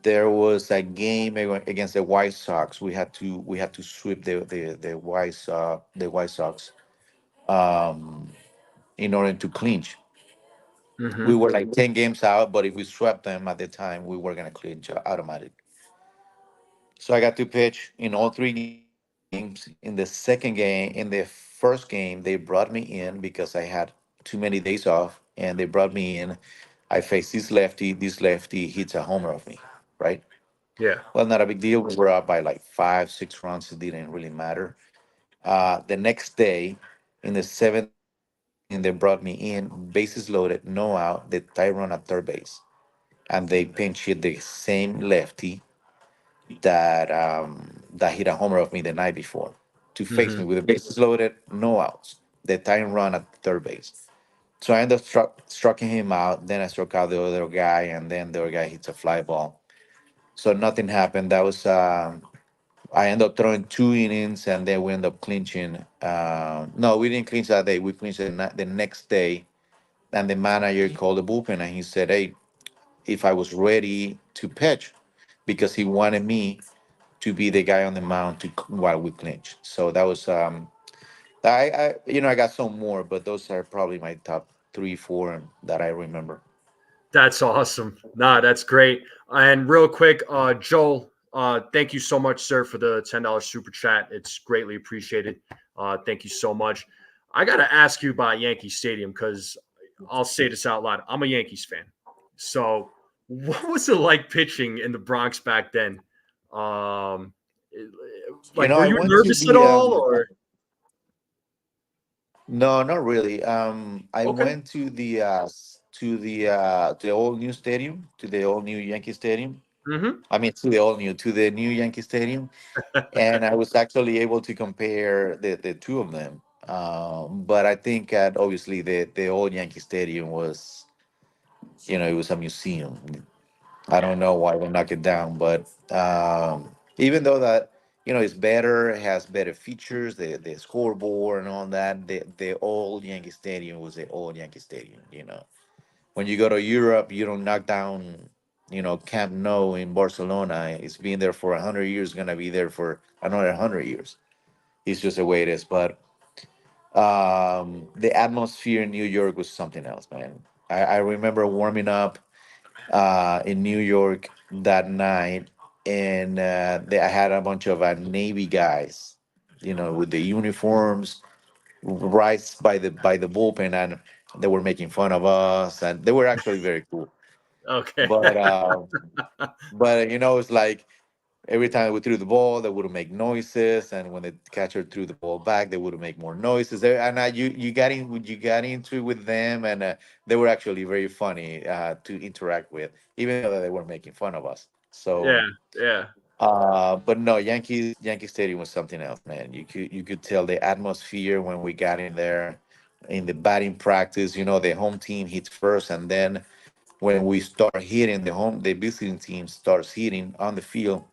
there was a game against the White Sox. We had to sweep the White Sox, um, in order to clinch. We Mm-hmm. were like 10 games out, but if we swept them at the time, we were gonna clinch automatic. So I got to pitch in all 3 games. In the first game, they brought me in because I had too many days off, and they brought me in. I faced this lefty. This lefty hits a homer of me, right? Yeah. Well, not a big deal. We were up by like 5, 6 runs. It didn't really matter. The next day, in the seventh inning, they brought me in, bases loaded, no out, the tie run at third base, and they pinch hit the same lefty that hit a homer of me the night before to face Mm-hmm. me with the bases loaded, no outs, the time run at third base. So I ended up striking him out. Then I struck out the other guy, and then the other guy hits a fly ball. So nothing happened. That was I ended up throwing 2 innings, and then we ended up clinching. No, we didn't clinch that day. We clinched the next day, and the manager called the bullpen, and he said, "Hey, if I was ready to pitch," because he wanted me to be the guy on the mound while we clinch. So that was I got some more, but those are probably my top 3, 4 that I remember. That's awesome. Nah, that's great. And real quick, Joel, thank you so much, sir, for the $10 super chat. It's greatly appreciated. Thank you so much. I got to ask you about Yankee Stadium because I'll say this out loud. I'm a Yankees fan. So, what was it like pitching in the Bronx back then? Um, were I you went to nervous at the all, or no, not really. I okay? went to the old new stadium, to the old new Yankee Stadium. Mm-hmm. I mean, to the new Yankee Stadium, and I was actually able to compare the two of them. But I think that obviously the old Yankee Stadium was, it was a museum. I don't know why they knock it down, but even though that it's better, it has better features, the scoreboard and all that. The old Yankee Stadium was the old Yankee Stadium. When you go to Europe, you don't knock down, Camp Nou in Barcelona. It's been there for 100 years, gonna be there for another 100 years. It's just the way it is. But the atmosphere in New York was something else, man. I remember warming up in New York that night, and I had a bunch of Navy guys, with the uniforms, right by the bullpen, and they were making fun of us, and they were actually very cool. Okay. But it's like every time we threw the ball, they would make noises, and when the catcher threw the ball back, they would make more noises. And you got into it with them, and they were actually very funny to interact with, even though they were making fun of us. Yeah. So, Yeah. but no, Yankee Stadium was something else, man. You could tell the atmosphere when we got in there, in the batting practice. The home team hits first, and then when we start hitting, the visiting team starts hitting on the field.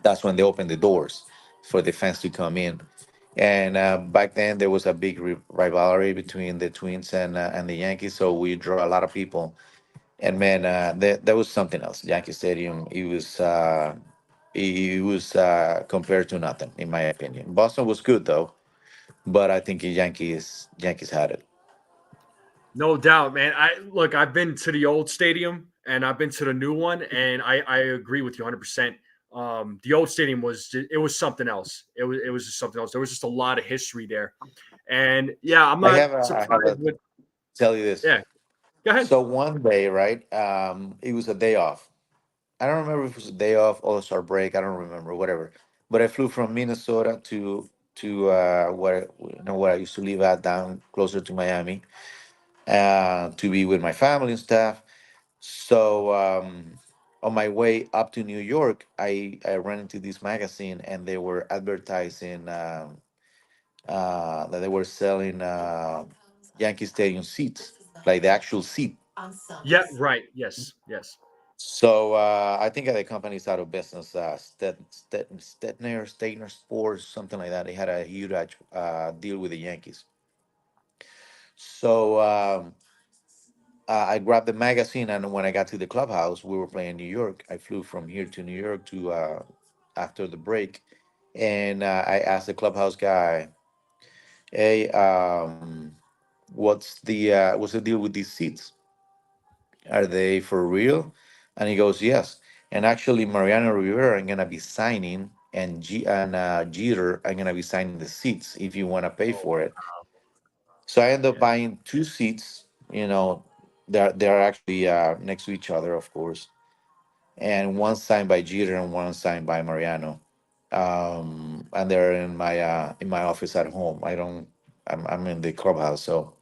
That's when they open the doors for the fans to come in. And back then, there was a big rivalry between the Twins and the Yankees, so we draw a lot of people. And man, that was something else. Yankee Stadium, it was compared to nothing, in my opinion. Boston was good though, but I think the Yankees had it. No doubt, man. I've been to the old stadium and I've been to the new one, and I agree with you 100%. The old stadium it was something else. It was just something else. There was just a lot of history there, and yeah, I'm I not have a surprised with. tell you this. Yeah, go ahead. So one day, right? It was a day off. I don't remember if it was a day off, All Star break. I don't remember, whatever. But I flew from Minnesota to where I used to live at, down closer to Miami, to be with my family and stuff. So on my way up to New York, I ran into this magazine, and they were advertising that they were selling Yankee Stadium seats, like the actual seat. Yeah, right. Yes, yes. So I think the company's out of business. Stetner Sports, something like that. They had a huge deal with the Yankees. So I grabbed the magazine, and when I got to the clubhouse, we were playing New York. I flew from here to New York to after the break, and I asked the clubhouse guy, "Hey, what's the deal with these seats? Are they for real?" And he goes, "Yes." And actually, Mariano Rivera, I'm gonna be signing, and Jeter, I'm gonna be signing the seats if you want to pay Oh, for it. So I ended up yeah. buying two seats. They're actually next to each other, of course, and one signed by Jeter and one signed by Mariano. And they're in my office at home. I'm in the clubhouse, so.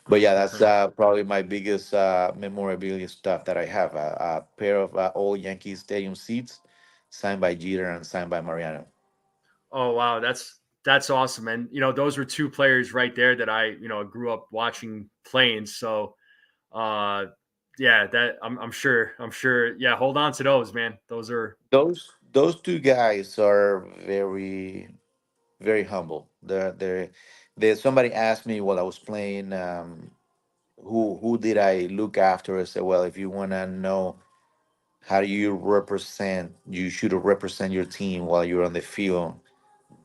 But yeah, that's probably my biggest memorabilia stuff that I have. A pair of old Yankee Stadium seats, signed by Jeter and signed by Mariano. Oh wow, that's awesome. And those were two players right there that I grew up watching playing. So uh, yeah, that I'm sure. Yeah, hold on to those, man. Those are. Those two guys are very, very humble. Somebody asked me while I was playing, who did I look after? I said, well, if you want to know how do you should represent your team while you're on the field.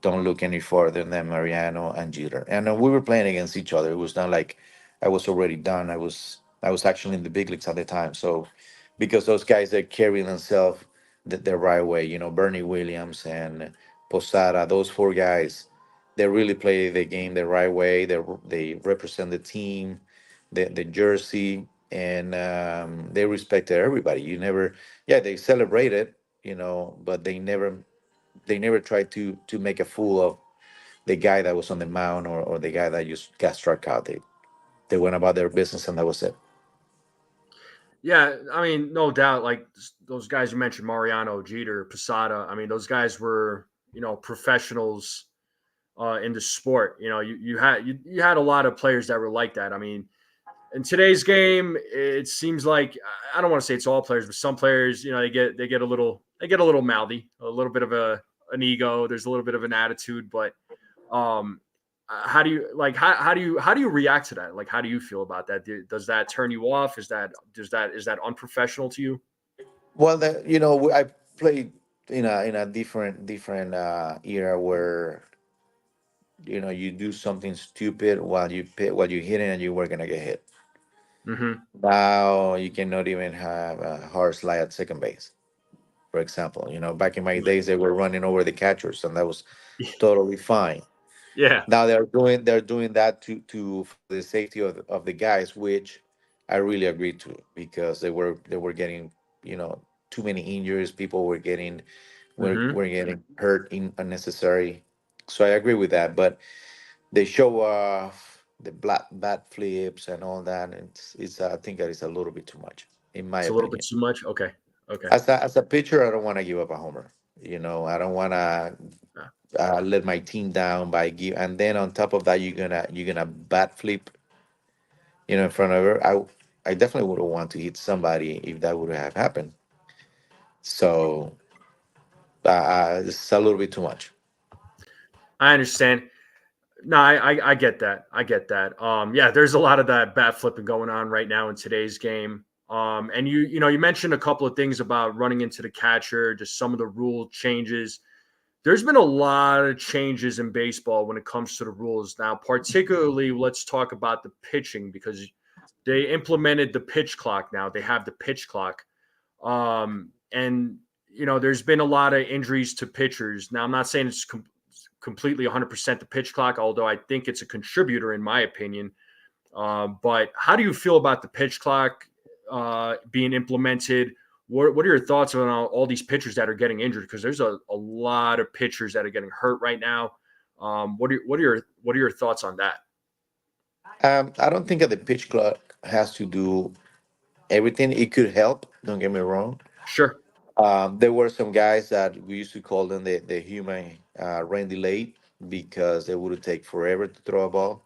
Don't look any further than Mariano and Jeter. And we were playing against each other. It was not like I was already done. I was actually in the big leagues at the time. So because those guys, they carry themselves the right way, Bernie Williams and Posada, those four guys, they really play the game the right way. They represent the team, the jersey, and they respected everybody. Yeah, they celebrated, but they never tried to make a fool of the guy that was on the mound, or the guy that just got struck out. They went about their business, and that was it. Yeah, I mean, no doubt. Like those guys you mentioned, Mariano, Jeter, Posada. I mean, those guys were professionals in the sport. You had a lot of players that were like that. I mean, in today's game, it seems like I don't want to say it's all players, but some players, they get a little mouthy, a little bit of an ego. There's a little bit of an attitude, but how do you react to that? Like, how do you feel about that? Does that turn you off? Is that unprofessional to you? Well, I played in a different era where you do something stupid while you hit it and you were gonna get hit. Mm-hmm. Now you cannot even have a hard slide at second base, for example. Back in my days they were running over the catchers and that was totally fine. Yeah. Now they're doing that to for the safety of the guys, which I really agree to because they were getting too many injuries. People Mm-hmm. were getting hurt in unnecessary. So I agree with that, but they show off the black bat flips and all that. And it's I think that is a little bit too much, in my It's a little bit opinion. too much. Okay. Okay. As a pitcher, I don't want to give up a homer. I don't want to Yeah. let my team down by give, and then on top of that, you're gonna bat flip, in front of her. I definitely would want to hit somebody if that would have happened. So it's a little bit too much. I understand. No, I get that. I get that. Yeah, there's a lot of that bat flipping going on right now in today's game. And you mentioned a couple of things about running into the catcher, just some of the rule changes. There's been a lot of changes in baseball when it comes to the rules now. Particularly, let's talk about the pitching because they implemented the pitch clock now. They have the pitch clock, and there's been a lot of injuries to pitchers. Now, I'm not saying it's completely 100% the pitch clock, although I think it's a contributor in my opinion. But how do you feel about the pitch clock being implemented? What are your thoughts on all these pitchers that are getting injured? Because there's a lot of pitchers that are getting hurt right now. What are your thoughts on that? I don't think that the pitch clock has to do everything. It could help. Don't get me wrong. Sure. There were some guys that we used to call them the human rain delay because they would take forever to throw a ball.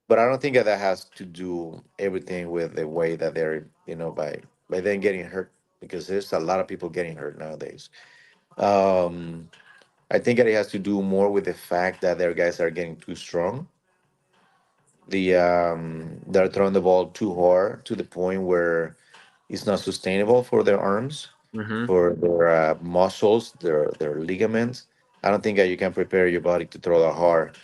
But I don't think that has to do everything with the way that they're, by then getting hurt because there's a lot of people getting hurt nowadays. Um, I think that it has to do more with the fact that their guys are getting too strong. They're throwing the ball too hard to the point where it's not sustainable for their arms, Mm-hmm. for their muscles, their ligaments. I don't think that you can prepare your body to throw that hard.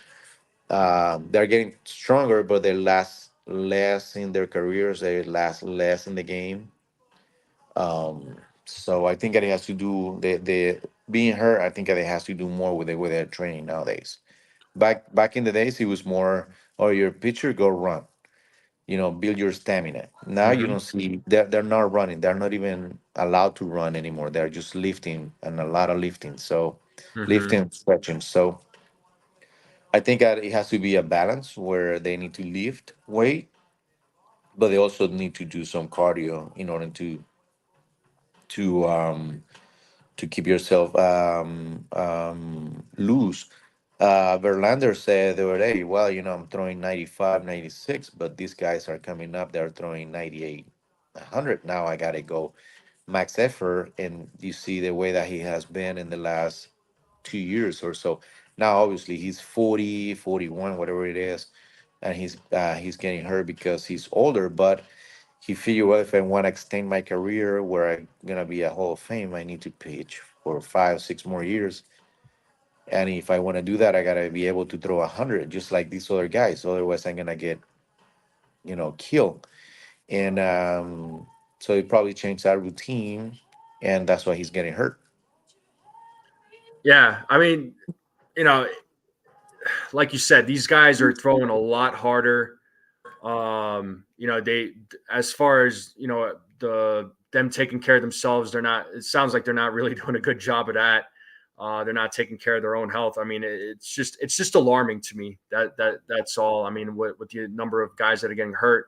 They're getting stronger, but they last less in their careers. They last less in the game. So I think that it has to do the being hurt. I think that it has to do more with their training nowadays. Back in the days, it was more, oh, your pitcher go run. Build your stamina. Now you Mm-hmm. don't see they're not running. They're not even allowed to run anymore. They're just lifting and a lot of lifting. So Mm-hmm. lifting, stretching. So I think that it has to be a balance where they need to lift weight, but they also need to do some cardio in order to um to keep yourself loose. Verlander said the other day, well, I'm throwing 95, 96, but these guys are coming up. They're throwing 98, 100. Now I got to go max effort. And you see the way that he has been in the last 2 years or so. Now, obviously, he's 40, 41, whatever it is. And he's getting hurt because he's older, but he figured, well, if I want to extend my career where I'm gonna be a Hall of Fame, I need to pitch for 5, 6 more years. And if I want to do that, I gotta be able to throw 100, just like these other guys. Otherwise, I'm gonna get killed. And so he probably changed that routine, and that's why he's getting hurt. Yeah, I mean, you know, like you said, these guys are throwing a lot harder. They as far as them taking care of themselves, they're not. It sounds like they're not really doing a good job of that. They're not taking care of their own health. I mean, it's just alarming to me that's all. I mean, with the number of guys that are getting hurt.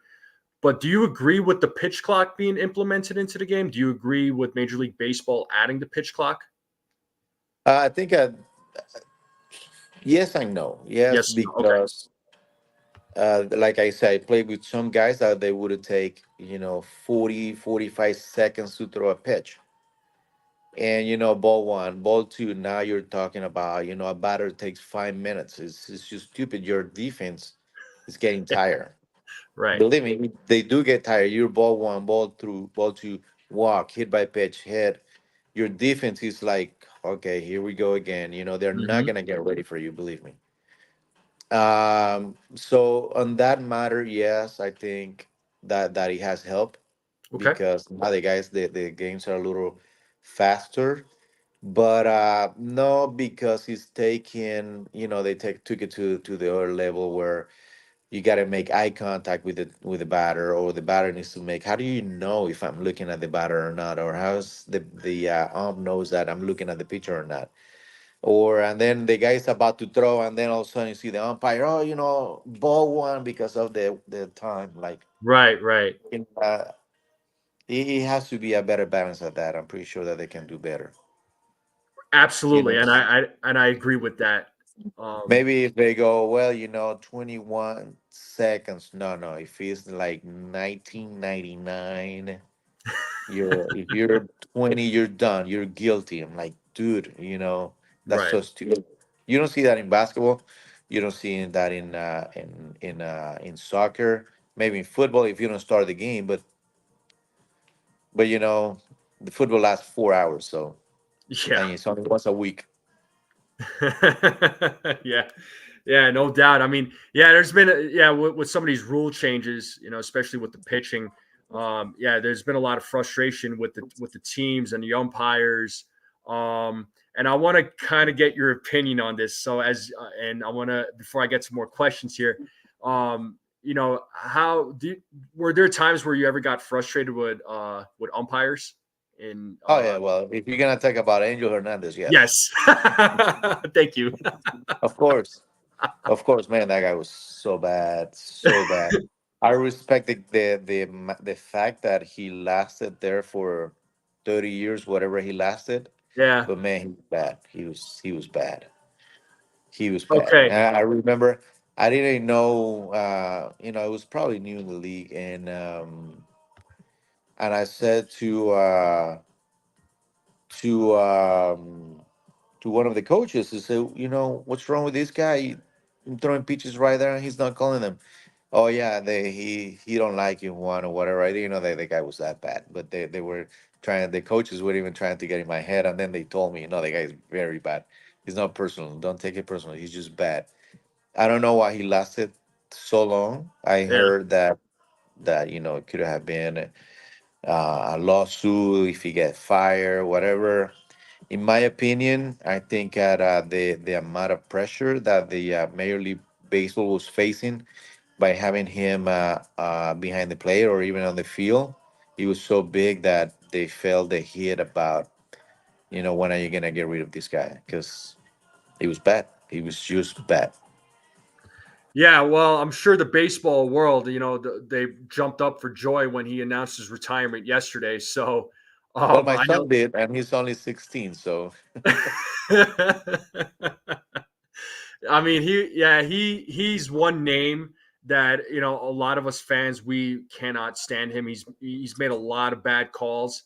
But do you agree with the pitch clock being implemented into the game? Do you agree with Major League Baseball adding the pitch clock? I think Yes, I know. Yes, Yes. Okay. because like I said, I played with some guys that they would take, 40, 45 seconds to throw a pitch. And ball one, ball two, now you're talking about, a batter takes 5 minutes. It's just stupid. Your defense is getting tired. Right. Believe me, they do get tired. You're ball one, ball through, ball two, walk, hit by pitch, hit. Your defense is like, okay, here we go again. They're not Hmm. gonna get ready for you, believe me. So on that matter, yes, I think that it has helped Okay. because now the games are a little faster. But no, because he's taking, they took it to the other level where you got to make eye contact with the batter, or the batter needs to make. How do you know if I'm looking at the batter or not, or how's the ump knows that I'm looking at the pitcher or not? Or and then the guy's about to throw, and then all of a sudden you see the umpire, oh, ball one because of the time. Like, Right. Right. it has to be a better balance at that. I'm pretty sure that they can do better. You Absolutely, know, and I agree with that. Um, maybe if they go, well, 21 seconds. No, no. If it's like 1999, if you're 20, you're done. You're guilty. I'm like, dude, that's right. so stupid. You don't see that in basketball. You don't see that in soccer. Maybe in football if you don't start the game, but the football lasts 4 hours, so Yeah. and it's only once a week. Yeah. Yeah, no doubt. I mean, yeah, there's been yeah, with some of these rule changes, especially with the pitching. Yeah, there's been a lot of frustration with the teams and the umpires. And I want to kind of get your opinion on this. So and I want to, before I get to more questions here, were there times where you ever got frustrated with umpires in Oh yeah, well, if you're gonna talk about Angel Hernandez, yes, yes. Thank you. of course. Of course, man, that guy was so bad, so bad. I respect the fact that he lasted there for 30 years, whatever he lasted. Yeah. But man, he was bad. He was bad. He was bad. Okay. And I remember I didn't know. I was probably new in the league, and I said to um, to one of the coaches, I said, what's wrong with this guy? I'm throwing pitches right there, and he's not calling them. Oh yeah, he don't like you, Juan, or whatever. I didn't know that the guy was that bad, but they were trying. The coaches were even trying to get in my head, and then they told me, no, the guy is very bad. He's not personal. Don't take it personal. He's just bad. I don't know why he lasted so long. I Yeah. heard that it could have been a lawsuit if he get fired, whatever. In my opinion, I think that the amount of pressure that the Major League Baseball was facing by having him behind the plate or even on the field, he was so big that they felt the hit about, when are you gonna get rid of this guy? Because he was bad. He was just bad. Yeah, well, I'm sure the baseball world, they jumped up for joy when he announced his retirement yesterday. So, Well, my I know. son did, and he's only 16, so I mean, he's one name that a lot of us fans we cannot stand him. He's made a lot of bad calls,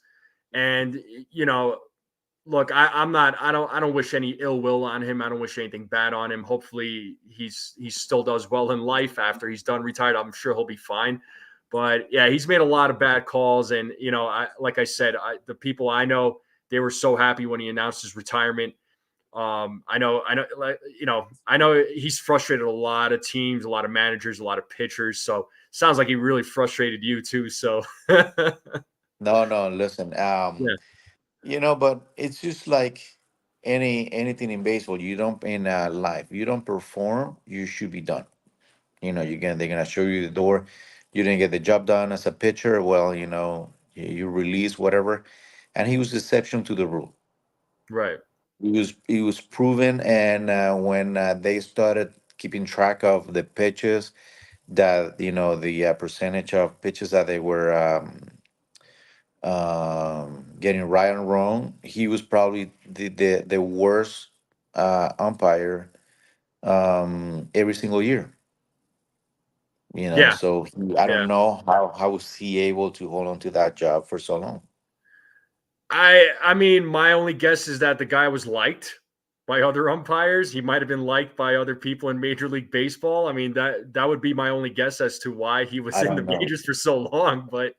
and you know look, I'm not. I don't wish any ill will on him. I don't wish anything bad on him. Hopefully, he still does well in life after he's done retired. I'm sure he'll be fine. But yeah, he's made a lot of bad calls, and like I said, the people I know, they were so happy when he announced his retirement. I know he's frustrated a lot of teams, a lot of managers, a lot of pitchers. So sounds like he really frustrated you too. So yeah, no, no. Listen, but it's just like anything in baseball. You don't in life. You don't perform. You should be done. They're gonna show you the door. You didn't get the job done as a pitcher. Well, you release whatever, and he was the exception to the rule. right, He was proven, and when they started keeping track of the pitches, that the percentage of pitches that they were getting right and wrong, he was probably the worst umpire every single year. Yeah, So I yeah. don't know how was he able to hold on to that job for so long. I mean, my only guess is that the guy was liked by other umpires. He might have been liked by other people in Major League Baseball. I mean, that would be my only guess as to why he was I in the don't know. majors for so long. But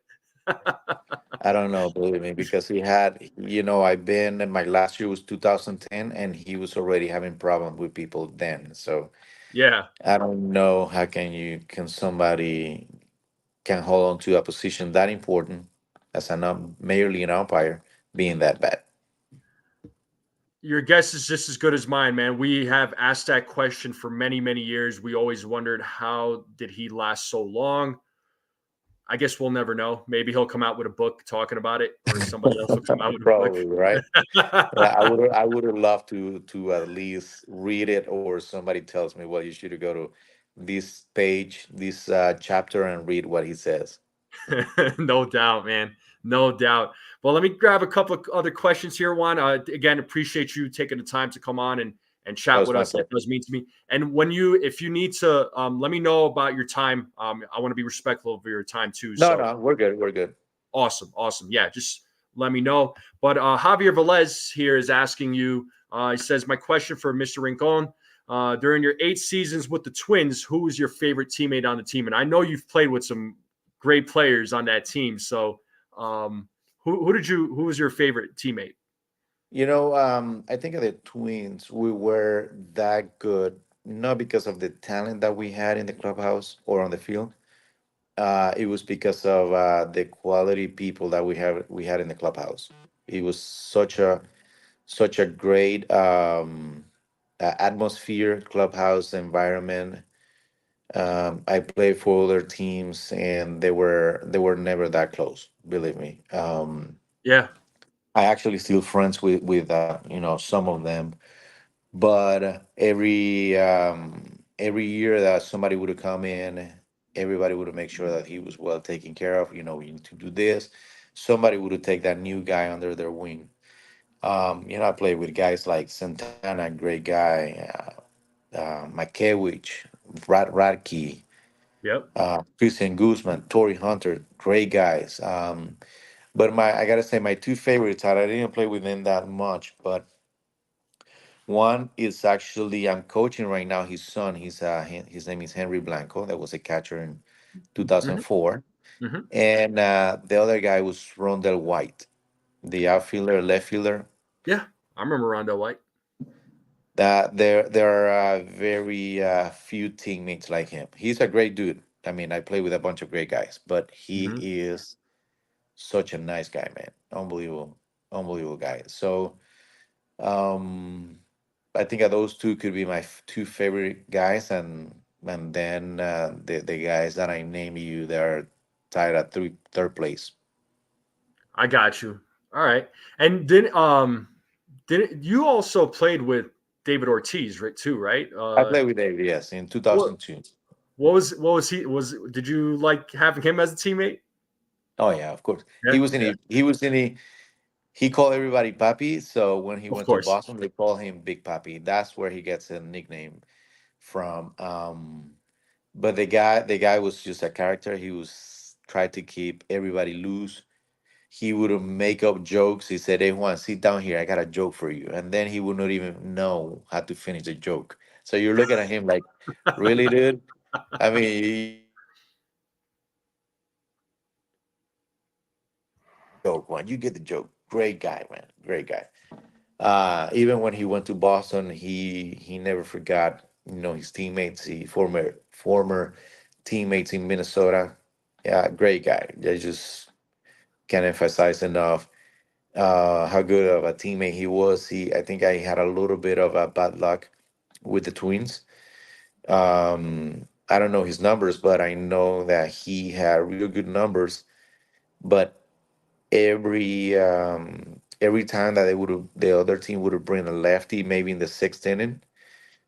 I don't know, believe me, because he had, I've been, my last year was 2010, and he was already having problems with people then. So yeah, I don't know how can somebody can hold on to a position that important as a major league umpire being that bad. your guess is just as good as mine, man. We have asked that question for many, many years. We always wondered, how did he last so long? I guess we'll never know. Maybe he'll come out with a book talking about it, or somebody else will come out with Probably, right? a Yeah, I book. would I would have loved to at least read it, or somebody tells me, well, you should go to this page, this chapter, and read what he says. No doubt, man. No doubt. Well, let me grab a couple of other questions here, Juan. Again, appreciate you taking the time to come on and That chat was with my us. It pleasure. does mean to me. And if you need to, let me know about your time. I want to be respectful of your time too. No, So no, we're good. We're good. awesome, awesome. Yeah, just let me know. But Javier Velez here is asking you. He says, "My question for Mr. Rincon: during your 8 seasons with the Twins, who was your favorite teammate on the team?" And I know you've played with some great players on that team. So, who was your favorite teammate? I think of the Twins, we were that good, not because of the talent that we had in the clubhouse or on the field. It was because of the quality people that we had in the clubhouse. It was such a great atmosphere, clubhouse environment. I played for other teams, and they were never that close. Believe me. Yeah, I actually still friends with some of them, but every year that somebody would come in, everybody would make sure that he was well taken care of. You need to do this. Somebody would take that new guy under their wing. I played with guys like Santana, great guy, Makewicz, Radke, yep. Christian Guzman, Torrey Hunter, great guys. But I gotta say, my two favorites, I didn't play with them that much, but one is actually I'm coaching right now. His son, his name is Henry Blanco. That was a catcher in Hmm. 2004, Hmm. and the other guy was Rondell White, the outfielder, left fielder. Yeah, I remember Rondo White. That there are very few teammates like him. He's a great dude. I mean, I play with a bunch of great guys, but he Hmm. is such a nice guy, man. Unbelievable, unbelievable guy. So um, I think that those two could be my two favorite guys, and then the guys that I name you, they're tied at third place. I got you. All right. And did you also played with David Ortiz, right? Too, right? I played with David, yes, in What 2002. what was he was? Did you like having him as a teammate? Oh yeah, of course. He Yeah, was in yeah, a, he was in a, he called everybody Papi. So when he of went to course. Boston, they call him Big Papi. That's where he gets a nickname from. But the guy was just a character. He was tried to keep everybody loose. He would make up jokes. He said, "Hey Juan, sit down here. I got a joke for you." And then he would not even know how to finish the joke. So you're looking at him like, really, dude? I mean, joke, Juan. You get the joke. Great guy, man. Great guy. Even when he went to Boston, he never forgot, his teammates, the former teammates in Minnesota. Yeah, great guy. I just can't emphasize enough how good of a teammate he was. I think I had a little bit of a bad luck with the Twins. I don't know his numbers, but I know that he had real good numbers. But every time that the other team would have bring a lefty, maybe in the sixth inning,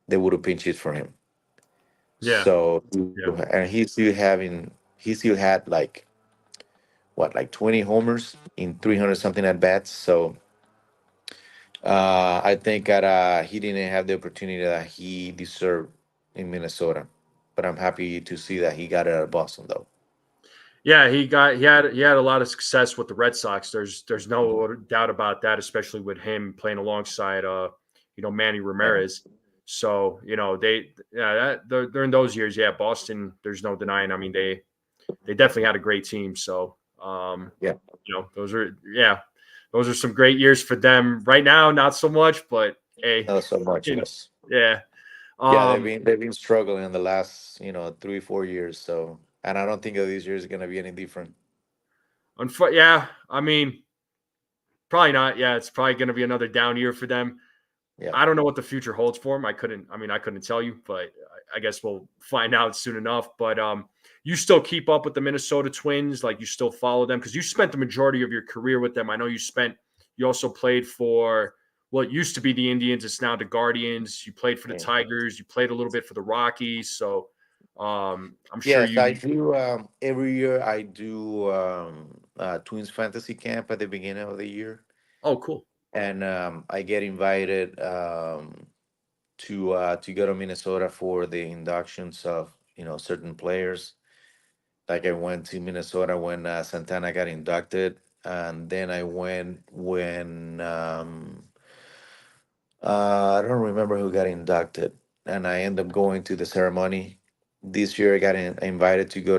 they would have pinch hit for him. Yeah, So yeah. and he still had like what, like 20 homers in 300 something at bats. So I think that he didn't have the opportunity that he deserved in Minnesota, but I'm happy to see that he got it at Boston, though. Yeah, he had a lot of success with the Red Sox. There's no doubt about that, especially with him playing alongside Manny Yeah, Ramirez. So during those years, yeah, Boston. There's no denying. I mean, they definitely had a great team. So yeah, those are some great years for them. Right now, not so much, but hey, not so much. you know, Yes, yeah. yeah, Um, they've been struggling in the last 3 4 years. So, and I don't think that this year is gonna be any different. yeah, I mean, probably not. Yeah, it's probably going to be another down year for them. Yeah. I don't know what the future holds for him. I couldn't tell you, but I guess we'll find out soon enough. But you still keep up with the Minnesota Twins, like you still follow them because you spent the majority of your career with them. I know you also played for what used to be the Indians. It's now the Guardians. You played for the Yeah. Tigers. You played a little bit for the Rockies. So I'm sure Yes, I you. do. Every year I do Twins fantasy camp at the beginning of the year, Oh, cool. and I get invited to go to Minnesota for the inductions of certain players. Like I went to Minnesota when Santana got inducted, and then I went when I don't remember who got inducted, and I ended up going to the ceremony. This year I got invited to go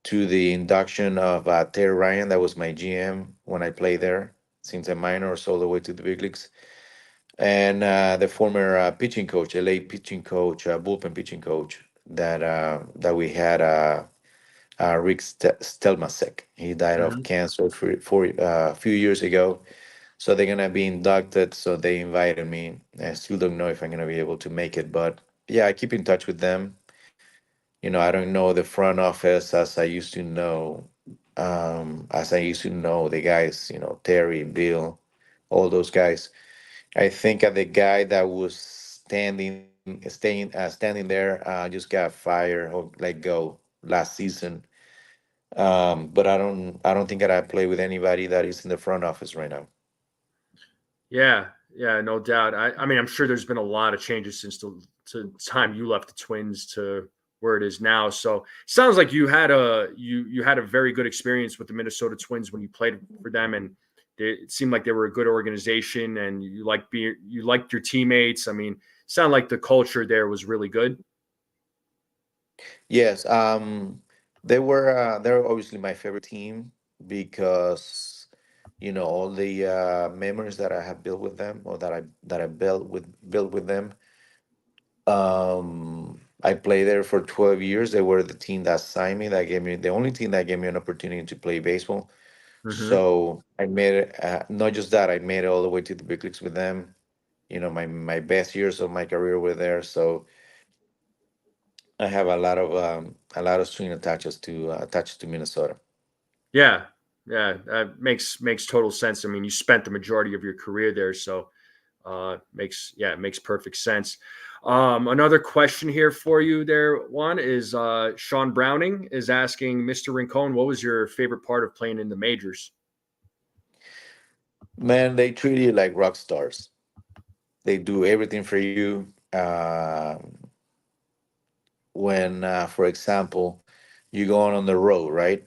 to the induction of Terry Ryan. That was my GM when I played there since I'm minors all the way to the big leagues. And the former pitching coach, LA pitching coach, bullpen pitching coach that we had, Rick Stelmasek. He died of Hmm. cancer for a few years ago. So they're gonna be inducted. So they invited me. I still don't know if I'm gonna be able to make it, but yeah, I keep in touch with them. I don't know the front office as I used to know the guys, Terry, Bill, all those guys. I think the guy that was standing there, just got fired or let go last season. But I don't think that I play with anybody that is in the front office right now. Yeah, yeah, no doubt. I mean, I'm sure there's been a lot of changes since the time you left the Twins to where it is now. So sounds like you had a very good experience with the Minnesota Twins when you played for them, and it seemed like they were a good organization, and you liked your teammates. I mean, sound like the culture there was really good. Yes, they were obviously my favorite team because all the memories that I have built with them, or that I built with them. I played there for 12 years. They were the team that signed me, that gave me the only team that gave me an opportunity to play baseball. Hmm. So I made it. Not just that, I made it all the way to the big leagues with them. My best years of my career were there. So I have a lot of string attached to Minnesota. Yeah, yeah, that makes total sense. I mean, you spent the majority of your career there, so it makes perfect sense. Another question here for you there, Juan, is Sean Browning is asking Mr. Rincon, what was your favorite part of playing in the majors? Man, they treat you like rock stars. They do everything for you. When, for example, you go on the road, right?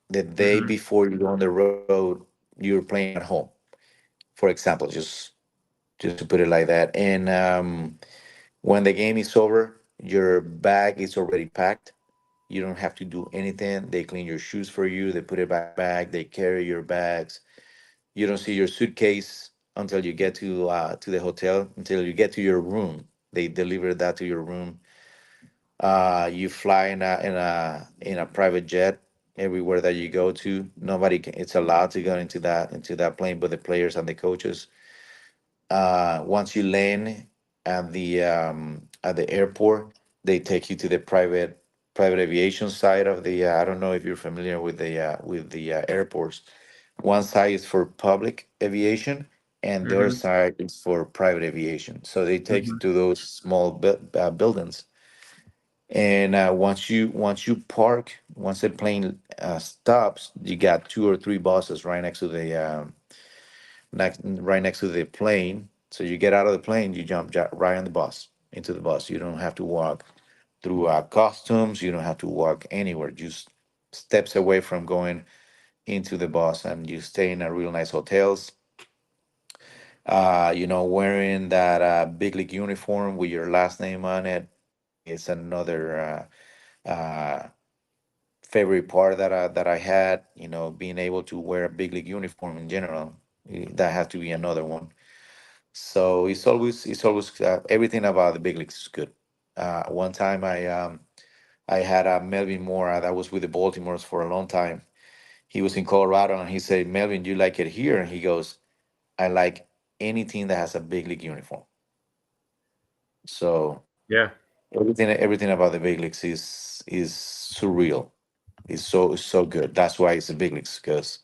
The day Hmm. before you go on the road, you're playing at home. For example, just to put it like that. And when the game is over, your bag is already packed. You don't have to do anything. They clean your shoes for you. They put it back bag. They carry your bags. You don't see your suitcase until you get to the hotel. Until you get to your room, they deliver that to your room. You fly in a private jet everywhere that you go to. It's allowed to go into that plane, but the players and the coaches. Once you land at the airport, they take you to the private aviation side of the. I don't know if you're familiar with the airports. One side is for public aviation, and the other Hmm. side is for private aviation. So they take you Hmm. to those small buildings, and once the plane stops, you got two or three buses right next to right next to the plane. So you get out of the plane, you jump right on the bus, into the bus. You don't have to walk through costumes. You don't have to walk anywhere. Just steps away from going into the bus, and you stay in a real nice hotels. Wearing that big league uniform with your last name on it is another favorite part that I had. Being able to wear a big league uniform in general, that has to be another one. So it's always everything about the big leagues is good. One time I had a Melvin Moore that was with the Baltimores for a long time. He was in Colorado, and he said, "Melvin, do you like it here?" And he goes, "I like anything that has a big league uniform." So Yeah. everything about the big leagues is surreal. It's so good. That's why it's the big leagues, because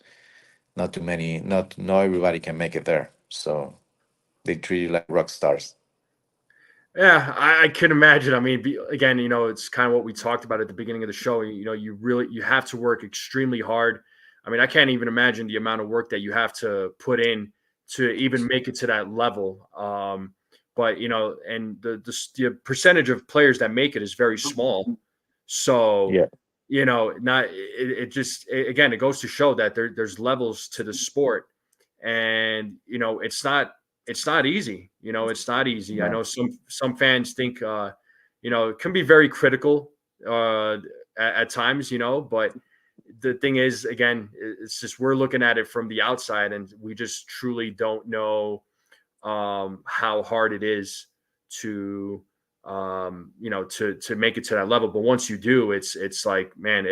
not too many, not everybody can make it there. So they treat you like rock stars. Yeah, I can imagine. I mean, again, it's kind of what we talked about at the beginning of the show. You have to work extremely hard. I mean, I can't even imagine the amount of work that you have to put in to even make it to that level. But and the percentage of players that make it is very small. So, Yeah. not again, it goes to show that there's levels to the sport, and it's not easy. It's not easy. I No. know some fans think it can be very critical at times, but the thing is, again, it's just we're looking at it from the outside, and we just truly don't know how hard it is to to make it to that level. But once you do, it's like, man,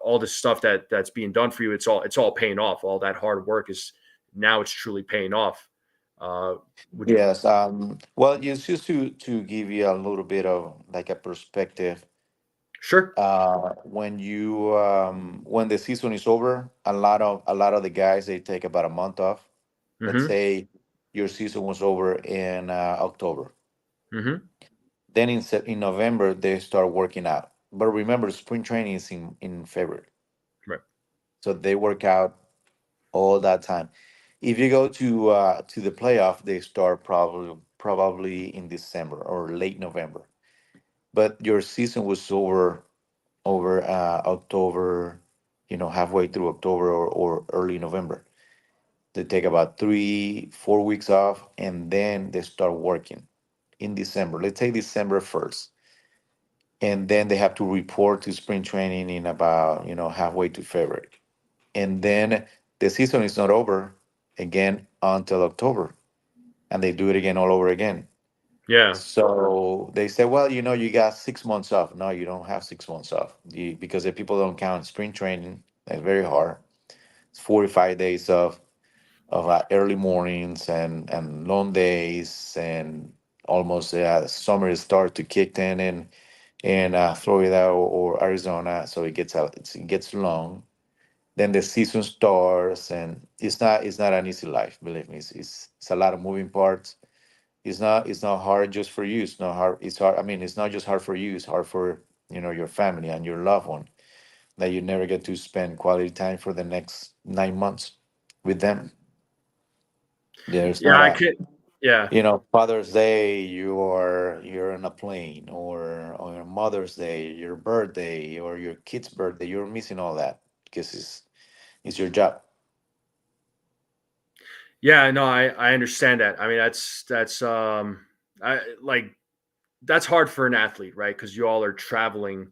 all the stuff that's being done for you. It's all paying off. All that hard work is now it's truly paying off. Uh, would you? Yes. Well, it's just to give you a little bit of like a perspective. Sure. When the season is over, a lot of the guys, they take about a month off. Let's Mm-hmm. say your season was over in October. Mm-hmm. Then in November they start working out. But remember, spring training is in February, Right. so they work out all that time. If you go to the playoff, they start probably in December or late November. But your season was over October, halfway through October or early November. They take about 3, 4 weeks off, and then they start working in December. Let's say December 1st, and then they have to report to spring training in about halfway to February, and then the season is not over again until October, and they do it again all over again. Yeah. So they say, well, you got 6 months off. No, you don't have 6 months off, because the people don't count spring training. It's very hard. It's 45 days of early mornings and long days, and almost summer start to kick in Florida or Arizona. So it gets long. Then the season starts, and it's not an easy life. Believe me, it's a lot of moving parts. It's not hard just for you. It's not hard. It's hard. I mean, it's not just hard for you. It's hard for your family and your loved one, that you never get to spend quality time for the next 9 months with them. There's Yeah. not I a could. Yeah. Father's Day, you're on a plane, or Mother's Day, your birthday, or your kid's birthday. You're missing all that because it's your job. Yeah. No, I understand that. I mean, I like that's hard for an athlete, right? Because you all are traveling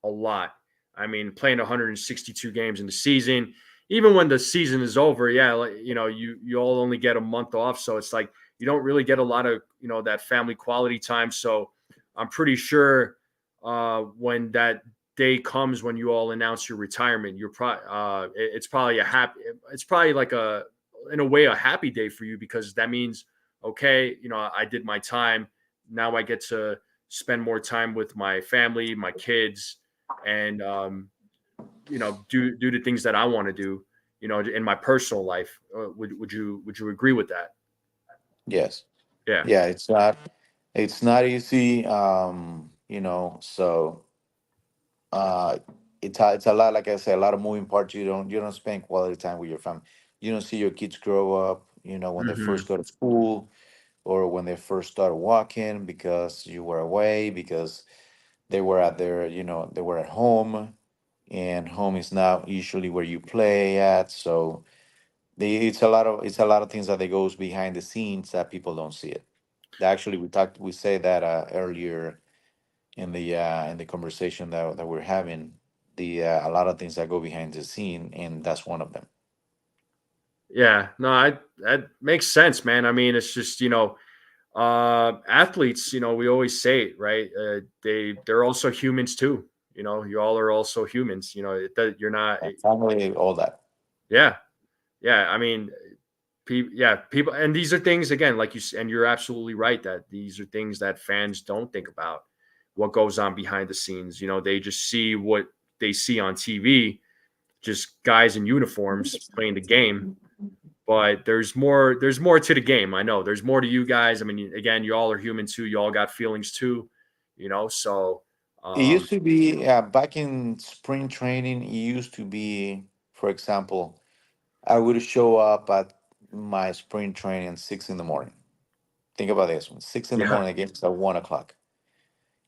a lot. I mean, playing 162 games in the season, even when the season is over, yeah, like, you all only get a month off, so it's like you don't really get a lot of that family quality time. So I'm pretty sure when that day comes when you all announce your retirement, you're probably it's probably like in a way a happy day for you, because that means, okay, I did my time. Now I get to spend more time with my family, my kids, and do the things that I want to do, in my personal life. Would you agree with that? Yes. Yeah. Yeah, it's not easy. So uh it's a lot, like I said, a lot of moving parts. You don't spend quality time with your family. You don't see your kids grow up. when they Hmm. first go to school or when they first start walking because you were away, because they were at their, they were at home, and home is not usually where you play at. So it's a lot of things that they goes behind the scenes that people don't see it. Actually, we say that earlier in the conversation that we're having, the a lot of things that go behind the scene, and that's one of them. Yeah, no, that makes sense, man. I mean, it's just athletes. We always say it, right? They're also humans too. You all are also humans. You're not. Family, all that. Yeah, yeah. I mean, people, and these are things again, like and you're absolutely right that these are things that fans don't think about. What goes on behind the scenes? They just see what they see on TV, just guys in uniforms playing the game. But there's more to the game. I know there's more to you guys. I mean, again, you all are human too. You all got feelings too. So It um used to be back in spring training. It used to be, for example, I would show up at my spring training 6 in the morning. Think about this one: 6 in the morning, yeah. the game's at 1 o'clock,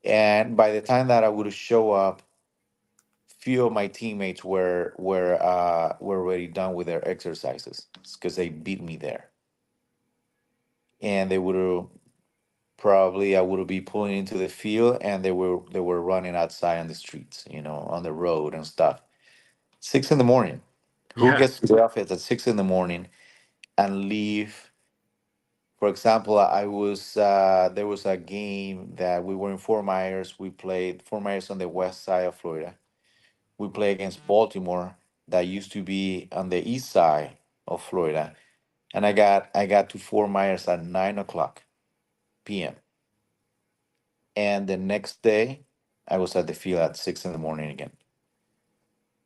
and by the time that I would show up, few of my teammates were already done with their exercises because they beat me there, and they would probably I would be pulling into the field, and they were running outside on the streets, on the road and stuff. 6 in the morning. Who Yeah. gets to the office at 6 in the morning and leave? For example, I was there was a game that we were in Fort Myers. We played Fort Myers on the west side of Florida. We play against Baltimore, that used to be on the east side of Florida, and I got to Fort Myers at 9 o'clock p.m. And the next day, I was at the field at 6 in the morning again.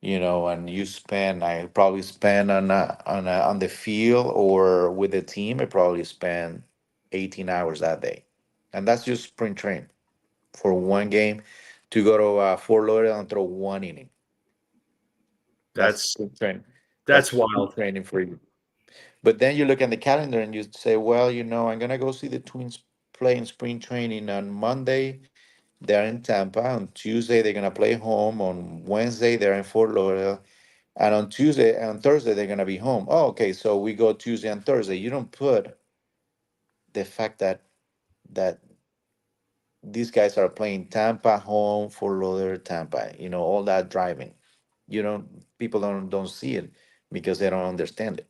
And I probably spend on the field or with the team. I probably spend 18 hours that day, and that's just spring train for one game to go to Fort Lauderdale and throw one inning. That's that's spring train. That's that's spring wild. training for you. But then you look at the calendar and you say, well, I'm gonna go see the Twins play in spring training on Monday. They're in Tampa. On Tuesday, they're gonna play home. On Wednesday, they're in Fort Lauderdale. And on Tuesday and Thursday, they're gonna be home. Oh, okay. So we go Tuesday and Thursday. You don't put the fact that these guys are playing Tampa home, Fort Lauderdale, Tampa. All that driving. People don't see it because they don't understand it.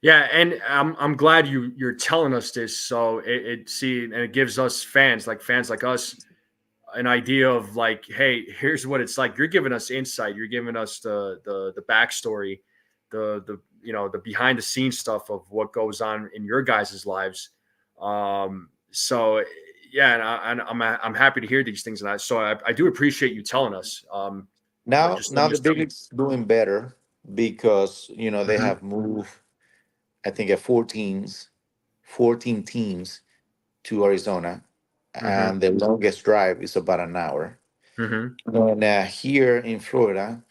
Yeah, and I'm glad you're telling us this. So and it gives us fans like us an idea of like, hey, here's what it's like. You're giving us insight. You're giving us the backstory, the behind the scenes stuff of what goes on in your guys' lives. So yeah, and I'm happy to hear these things, and I do appreciate you telling us. Now, Just now letting the us Big know. League's doing better because they Mhm, have moved. I think at 14 teams to Arizona, mhm, and the longest drive is about an hour. mhm, And here in Florida,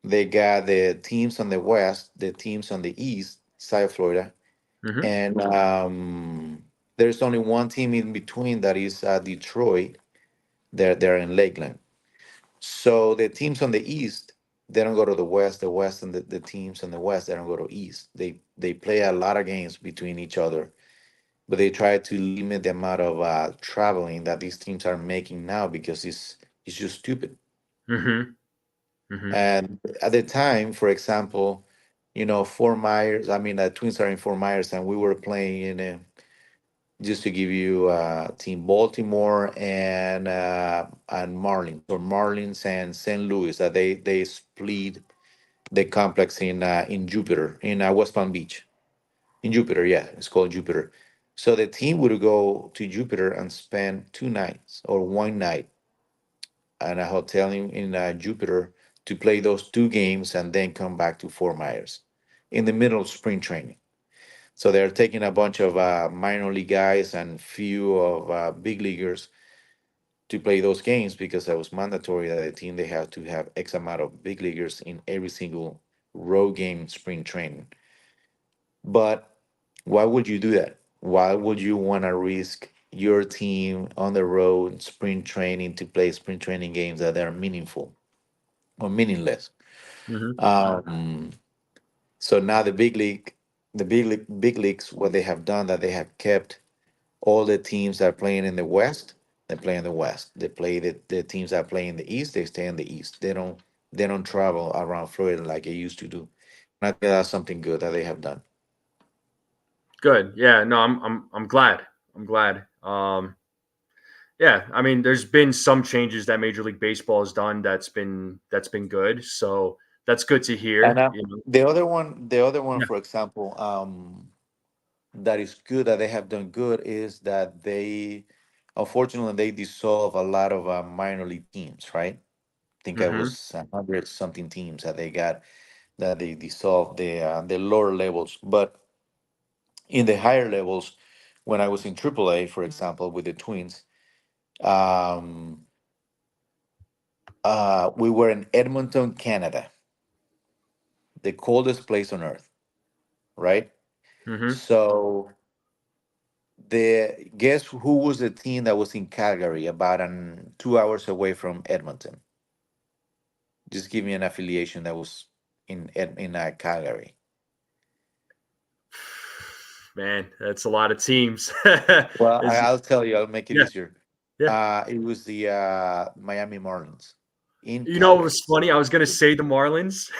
they got the teams on the west, the teams on the east side of Florida, mhm, and there's only one team in between, that is Detroit. They're in Lakeland. So the teams on the east, they don't go to the west. The west and the teams on the west, they don't go to east. They play a lot of games between each other, but they try to limit the amount of traveling that these teams are making now, because it's just stupid. mhm, mhm, And at the time, for example, Fort Myers. I mean, the Twins are in Fort Myers, and we were playing in just to give you Team Baltimore and Marlins, or Marlins and St. Louis. That they split the complex in Jupiter, in West Palm Beach. In Jupiter, yeah, it's called Jupiter. So the team would go to Jupiter and spend 2 nights or one night at a hotel in Jupiter to play those two games, and then come back to Fort Myers in the middle of spring training. So they're taking a bunch of minor league guys and few of big leaguers to play those games, because it was mandatory that the team, they have to have X amount of big leaguers in every single road game spring training. But why would you do that? Why would you want to risk your team on the road, spring training, to play spring training games that are meaningful or meaningless? Hmm. Um, so now big leagues, what they have done that they have kept all the teams that are playing in the West, they play in the West. They play the teams that play in the East, they stay in the East. They don't travel around Florida like they used to do. And I think that's something good that they have done. Good. Yeah. No, I'm glad. I'm glad. Yeah. I mean, there's been some changes that Major League Baseball has done that's been good. So that's good to And hear. You know. the other one, Yeah. for example, that is good that they have done good is that unfortunately, they dissolve a lot of minor league teams, right? I think it Hmm. was 100 something teams that they got, that they dissolved the lower levels. But in the higher levels, when I was in AAA, for example, with the Twins, um, we were in Edmonton, Canada, the coldest place on earth, right? Hmm. So the guess who was the team that was in Calgary, about 2 hours away from Edmonton? Just give me an affiliation that was in Calgary. Man, that's a lot of teams. Well, Is I'll tell you. I'll make it Yeah. easier. Yeah. It was the Miami Marlins in You know, it Calgary. was funny. I was gonna say the Marlins.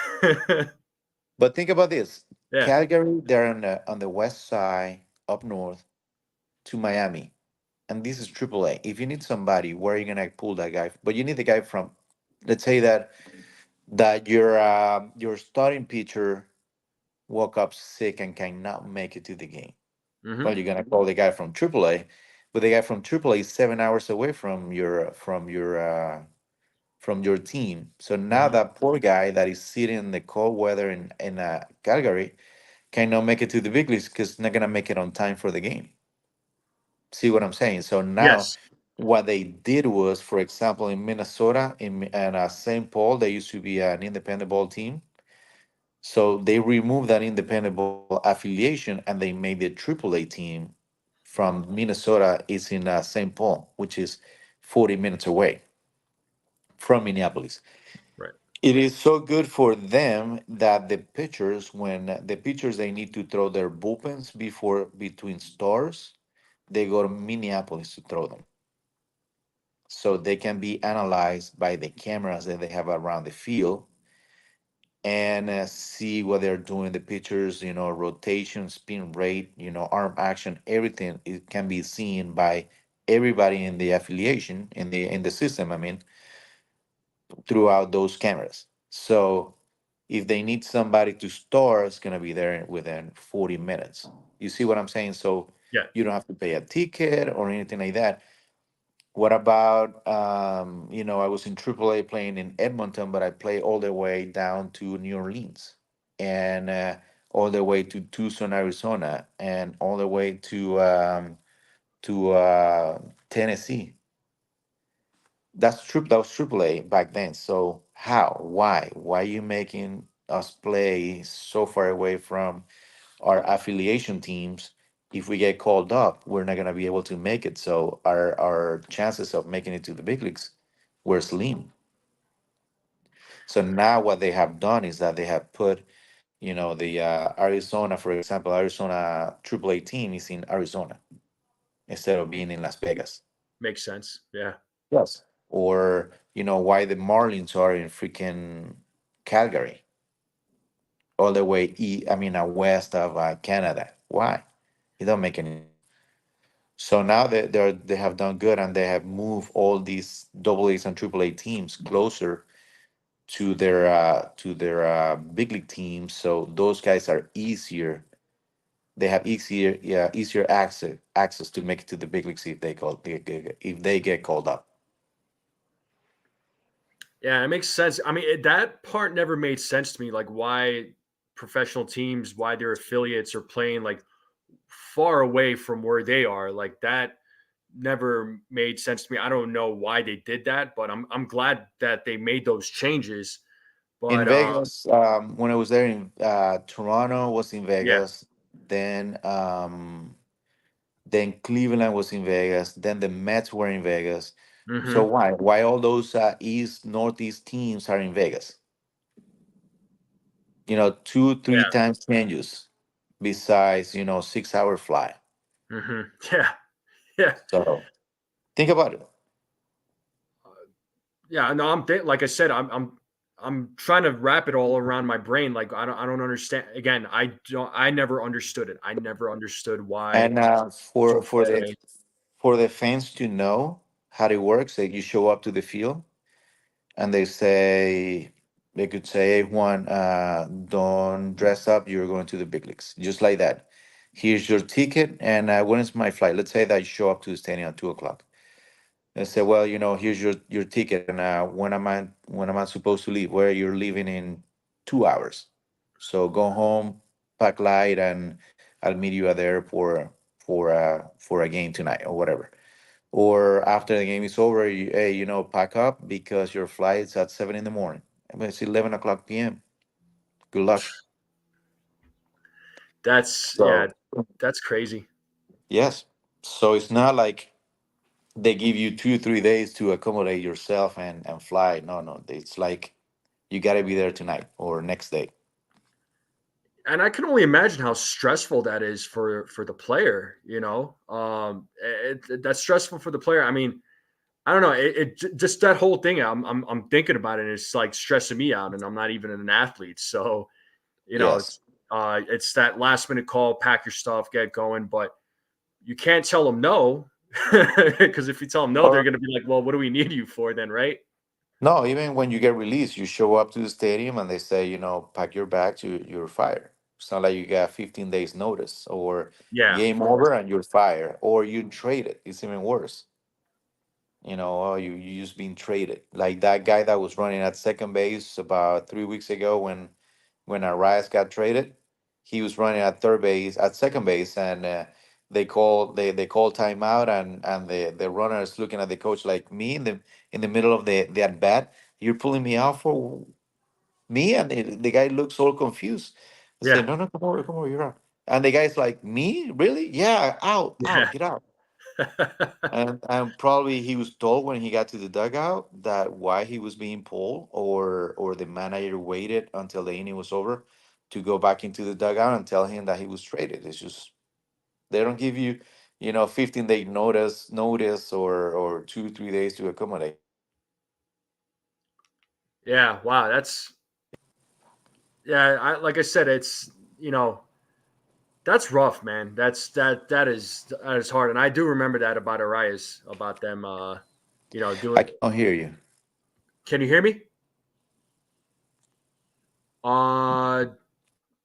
But think about this: Yeah. Calgary, they're on the west side, up north to Miami, and this is AAA. If you need somebody, where are you gonna pull that guy? But you need the guy from, let's say that your starting pitcher woke up sick and cannot make it to the game. Well, Hmm. you're gonna call the guy from AAA, but the guy from AAA is 7 hours away from your team. So now Hmm. that poor guy that is sitting in the cold weather in Calgary cannot make it to the big leagues because not gonna make it on time for the game. See what I'm saying? So now, Yes. what they did was, for example, in Minnesota, in St. Paul, there used to be an independent ball team. So they removed that independent ball affiliation and they made the AAA team from Minnesota is in St. Paul, which is 40 minutes away from Minneapolis. Right. It is so good for them that when the pitchers they need to throw their bullpens before between stars, they go to Minneapolis to throw them. So they can be analyzed by the cameras that they have around the field and see what they're doing. The pitchers, rotation, spin rate, arm action, everything. It can be seen by everybody in the affiliation in the system. I mean, throughout those cameras. So if they need somebody to store, it's gonna be there within 40 minutes. You see what I'm saying? So Yeah. you don't have to pay a ticket or anything like that. What about I was in AAA playing in Edmonton, but I play all the way down to New Orleans and all the way to Tucson, Arizona, and all the way to Tennessee. That was AAA back then. So how? Why are you making us play so far away from our affiliation teams? If we get called up, we're not gonna be able to make it. So our chances of making it to the big leagues were slim. So now what they have done is that they have put, the Arizona, for example, Arizona AAA team is in Arizona instead of being in Las Vegas. Makes sense. Yeah. Yes. Or, why the Marlins are in freaking Calgary, all the way west of Canada. Why? It don't make any. So now they have done good and they have moved all these double A's and triple A teams closer to their big league teams. So those guys are easier. They have easier access to make it to the big leagues if they get called up. Yeah, it makes sense. I mean, that part never made sense to me. Like, why professional teams, why their affiliates are playing like far away from where they are. Like that never made sense to me. I don't know why they did that, but I'm glad that they made those changes. In But Vegas, when I was there in Toronto, was in yeah, Vegas. then Cleveland was in Vegas, then the Mets were in Vegas. So Hmm. why all those northeast teams are in Vegas? 2-3 Yeah. times changes besides 6-hour fly. Hmm. Yeah. Yeah. So think about it. Yeah. No, like I said, I'm trying to wrap it all around my brain. Like I don't understand. Again, I never understood it. I never understood why And so for far for the away. for the fans to know how it works, like you show up to the field and they could say, "Hey, Juan, don't dress up. You're going to the big leagues," just like that. Here's your ticket, and when is my flight? Let's say that you show up to the stadium at 2 o'clock. They say, "Well, here's your ticket, and when am I supposed to leave? Where you're leaving in 2 hours? So go home, pack light, and I'll meet you at the airport for a game tonight or whatever." Or after the game is over, hey, pack up because your flight's at 7 in the morning. I mean, it's 11 o'clock p.m. Good luck. Yeah, So that's crazy. yes, so it's not like they give you 2-3 days to accommodate yourself and fly. No, no, it's like you got to be there tonight or next day. And I can only imagine how stressful that is for the player. That's stressful for the player. I mean, I don't know. Just that whole thing. I'm thinking about it. And it's like stressing me out, and I'm not even an athlete. So Yes. it's that last minute call, pack your stuff, get going. But you can't tell them no, because if you tell them no, they're Or going to be like, well, what do we need you for then, right? no, even when you get released, you show up to the stadium and they say, pack your bags, you're fired. It's not like you got 15 days notice or Yeah, game over and you're fired or you traded. It's even worse. Or you just being traded. Like that guy that was running at second base about 3 weeks ago when Arias got traded, he was running at second base, and they called timeout, and the runner is looking at the coach like, me in the middle of the at bat, you're pulling me out for me, and the guy looks all confused. I say, yeah, no, no, come over, you're out. And the guy's like, me, really? Yeah, out, yeah, get out. And probably he was told when he got to the dugout that why he was being pulled, or the manager waited until the inning was over to go back into the dugout and tell him that he was traded. It's just they don't give you, 15-day notice or 2-3 days to accommodate. yeah. Wow, that's yeah. Like I said, it's that's rough, man. That is hard, and I do remember that about Arias, about them. I Doing. can't hear you. Can you hear me? Uh,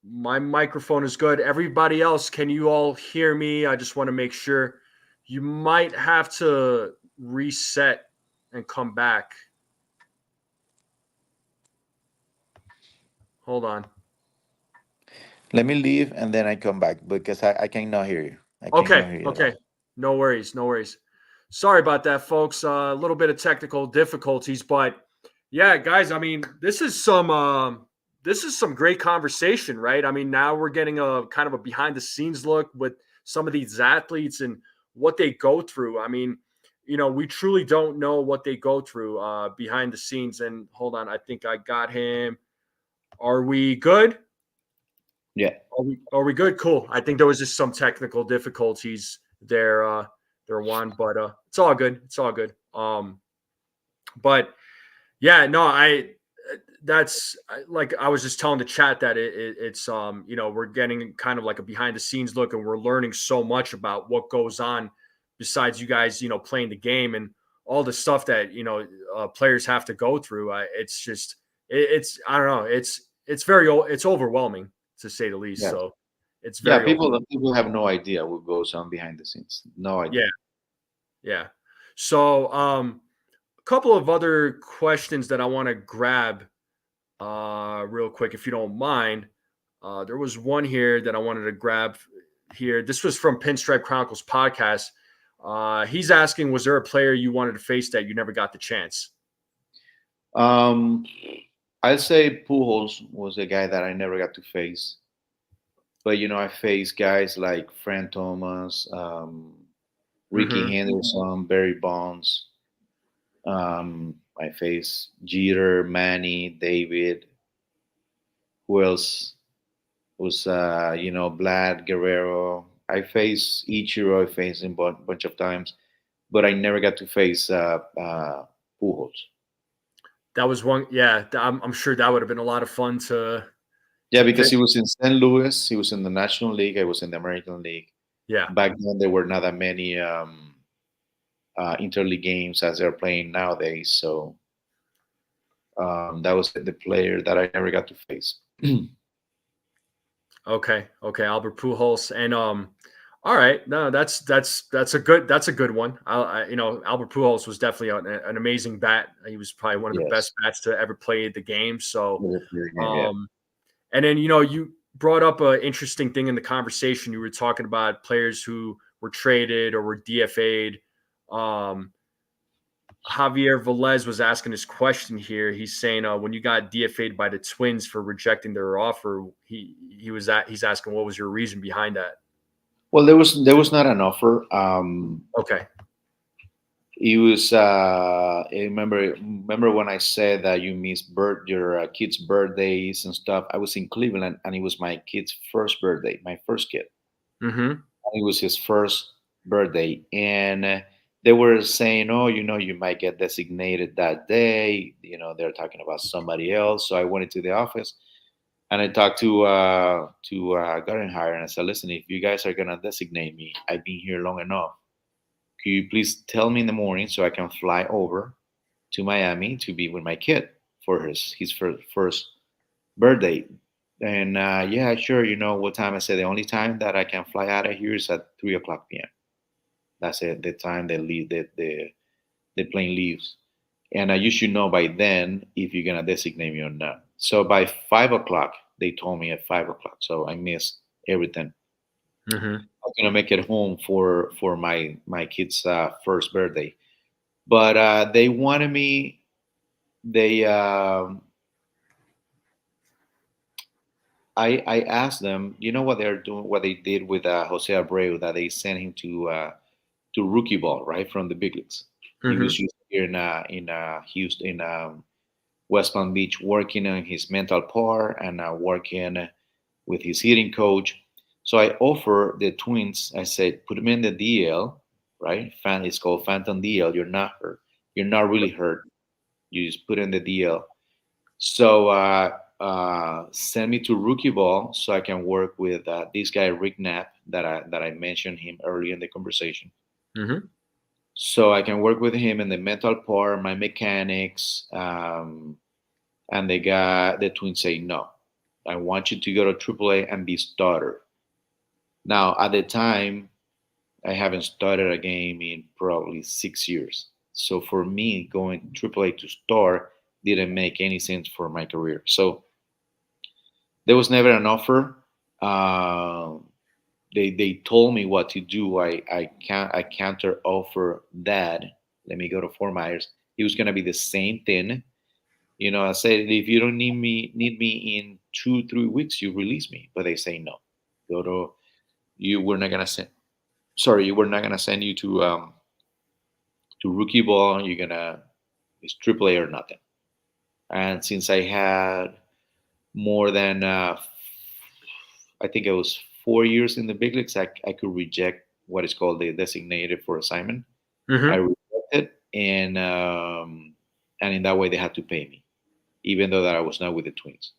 my microphone is good. Everybody else, can you all hear me? I just want to make sure. You might have to reset and come back. Hold on. Let me leave and then I come back because I cannot hear you. I cannot Okay. hear you at Okay. all. No worries. No worries. Sorry about that, folks. A little bit of technical difficulties, but yeah, guys. I mean, this is some great conversation, right? I mean, now we're getting a kind of a behind the scenes look with some of these athletes and what they go through. I mean, we truly don't know what they go through behind the scenes. And hold on, I think I got him. Are we good? Yeah. Are we good? Cool. I think there was just some technical difficulties there, Juan, but it's all good. It's all good. But yeah, no, that's like I was just telling the chat that it's we're getting kind of like a behind the scenes look, and we're learning so much about what goes on besides you guys playing the game and all the stuff that players have to go through. It's just it's I don't know, it's overwhelming to say the least. Yeah. So it's Yeah. very People have no idea what goes on behind the scenes. No yeah, idea. yeah. So a couple of other questions that I want to grab real quick, if you don't mind. There was one here that I wanted to grab here. This was from Pinstripe Chronicles podcast. He's asking, was there a player you wanted to face that you never got the chance? Um, I'd say Pujols was a guy that I never got to face. But I faced guys like Fran Thomas, Ricky Mm-hmm. Henderson, Barry Bonds. I faced Jeter, Manny, David. Who else was Vlad Guerrero? I faced Ichiro. I faced him a bunch of times, but I never got to face Pujols. That was one. Yeah, I'm sure that would have been a lot of fun Yeah, to because fit. he was in St. Louis. He was in the National League. I was in the American League. Yeah. Back then, there were not that many interleague games as they're playing nowadays. So that was the player that I never got to face. Okay. Okay. Albert Pujols and All right. No, that's a good one. Albert Pujols was definitely an amazing bat. He was probably one of the Yes. best bats to ever play the game. So, Yeah. um, and then you brought up an interesting thing in the conversation. You were talking about players who were traded or were DFA'd. Um, Javier Velez was asking this question here. He's saying when you got DFA'd by the Twins for rejecting their offer, he's asking what was your reason behind that. Well, there was not an offer. Okay. It was. I remember when I said that you miss your kids' birthdays and stuff. I was in Cleveland, and it was my kid's first birthday, my first kid. Mm-hmm. It was his first birthday, and they were saying, "Oh, you might get designated that day." They're talking about somebody else. So I went into the office and I talked to Gardenhire, and I said, "Listen, if you guys are gonna designate me, I've been here long enough. Could you please tell me in the morning so I can fly over to Miami to be with my kid for his first birthday?" And yeah, sure. You know what time? I said the only time that I can fly out of here is at 3 o'clock p.m. That's it. The time they leave the plane leaves, and you should know by then if you're gonna designate me or not. So by 5 o'clock, they told me at 5 o'clock. So I missed everything. Mm-hmm. I'm gonna make it home for my kid's first birthday, but they wanted me. They I asked them. You know what they're doing? What they did with Jose Abreu? That they sent him to rookie ball, right, from the big leagues. He Mm-hmm. was just here in Houston, in West Palm Beach, working on his mental part and working with his hitting coach. So I offer the Twins. I said, put him in the DL, right? It's called Phantom DL. You're not hurt. You're not really hurt. You just put in the DL. So send me to rookie ball so I can work with this guy Rick Knapp that I mentioned him early in the conversation. Mm-hmm. So I can work with him in the mental part, my mechanics, and the Twins say no. I want you to go to AAA and be starter. Now at the time, I haven't started a game in probably 6 years. So for me, going AAA to start didn't make any sense for my career. So there was never an offer. Uh, they told me what to do. I counter offer that. Let me go to Fort Myers. It was gonna be the same thing. I said if you don't need me in 2 3 weeks, you release me. But they say no. Go to you. We're not gonna send. Sorry, we're not gonna send you to rookie ball. You're gonna it's AAA or nothing. And since I had more than I think it was 4 years in the big leagues, I could reject what is called the designated for assignment. I Mm-hmm. rejected, and in that way they had to pay me, even though that I was not with the Twins.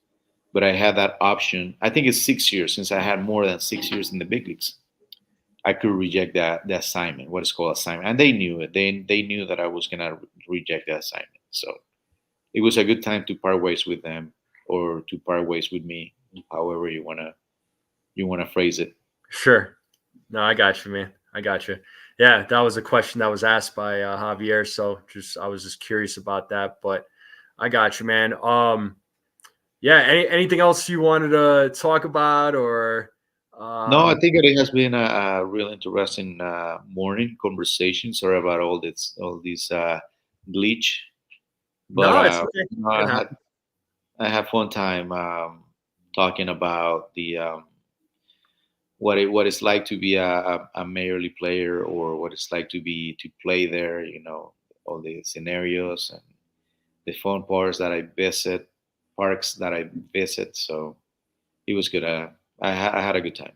But I had that option. I think it's 6 years since I had more than 6 years in the big leagues. I could reject the assignment, what is called assignment, and they knew it. They knew that I was gonna reject the assignment. So it was a good time to part ways with them, or to part ways with me, however you wanna phrase it. Sure. No, I got you, man. I got you. Yeah, that was a question that was asked by Javier. So I was just curious about that, but I got you, man. Yeah. Anything else you wanted to talk about, or No, I um, think it has been a real interesting morning conversation. Sorry about all these glitch, but no, it's okay. It I had fun time talking about what it's like to be a major league player, or what it's like to play there. All the scenarios and the fun parks that I visit. So it was good. I had a good time.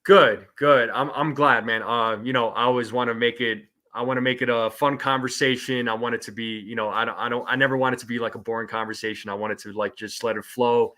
Good, good. I'm glad, man. I always want to make it. I want to make it a fun conversation. I want it to be, I never want it to be like a boring conversation. I want it to like just let it flow.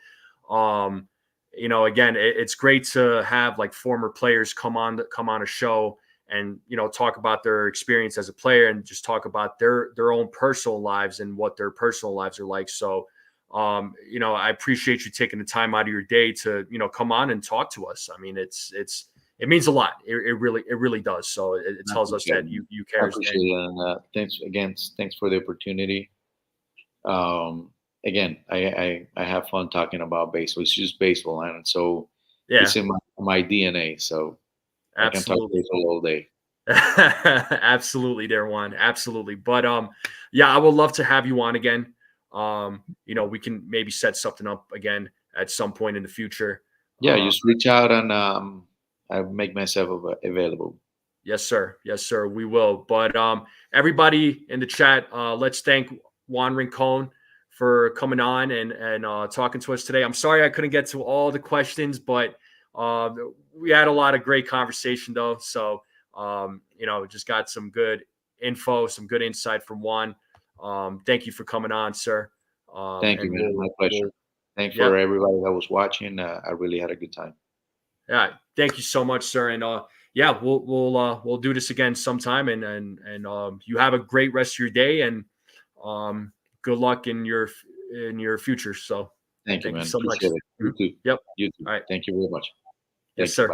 Again, it's great to have like former players come on a show and talk about their experience as a player and just talk about their own personal lives and what their personal lives are like. So, I appreciate you taking the time out of your day to come on and talk to us. I mean, it means a lot. It really does. So it tells us that you care. I appreciate it, and thanks for the opportunity. Again, I have fun talking about baseball. It's just baseball, and so it's in my DNA. So I can talk baseball all day. Absolutely, there, Juan. Absolutely. But I would love to have you on again. We can maybe set something up again at some point in the future. Yeah, just reach out and I make myself available. Yes, sir. Yes, sir. We will. But everybody in the chat, let's thank Juan Rincon for coming on and talking to us today. I'm sorry I couldn't get to all the questions, but we had a lot of great conversation though. So just got some good info, some good insight from Juan. Thank you for coming on, sir. Thank you, man. My pleasure. Thanks for everybody that was watching. I really had a good time. Yeah, thank you so much, sir. And we'll do this again sometime. And you have a great rest of your day, and good luck in your future. So thank you, man. So appreciate much. It. You too. Yep. You too. All right. Thank you very much. Yes, sir.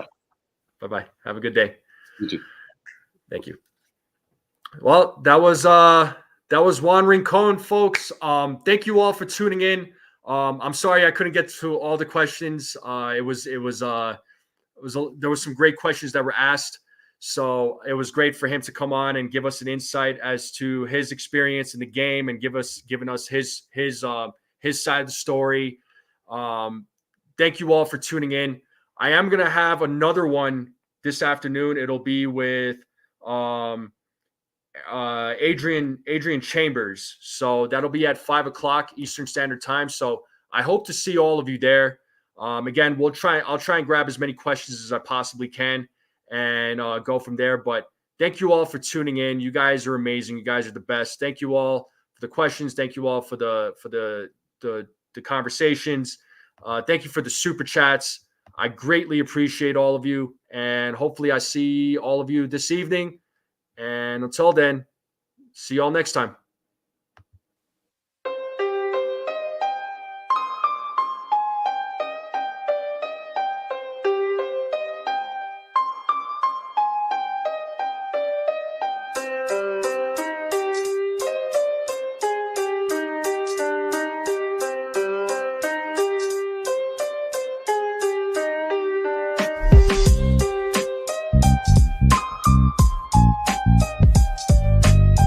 Bye-bye. Have a good day. You too. Thank you. Well, that was Juan Rincon, folks. Thank you all for tuning in. I'm sorry I couldn't get to all the questions. There was some great questions that were asked. So it was great for him to come on and give us an insight as to his experience in the game and giving us his side of the story. Thank you all for tuning in. I am going to have another one this afternoon. It'll be with Adrian Chambers. So that'll be at 5:00 Eastern Standard Time. So I hope to see all of you there. Again, I'll try and grab as many questions as I possibly can and go from there. But thank you all for tuning in. You guys are amazing. You guys are the best. Thank you all for the questions. Thank you all for the conversations. Thank you for the super chats. I greatly appreciate all of you. And hopefully I see all of you this evening. And until then, see y'all next time.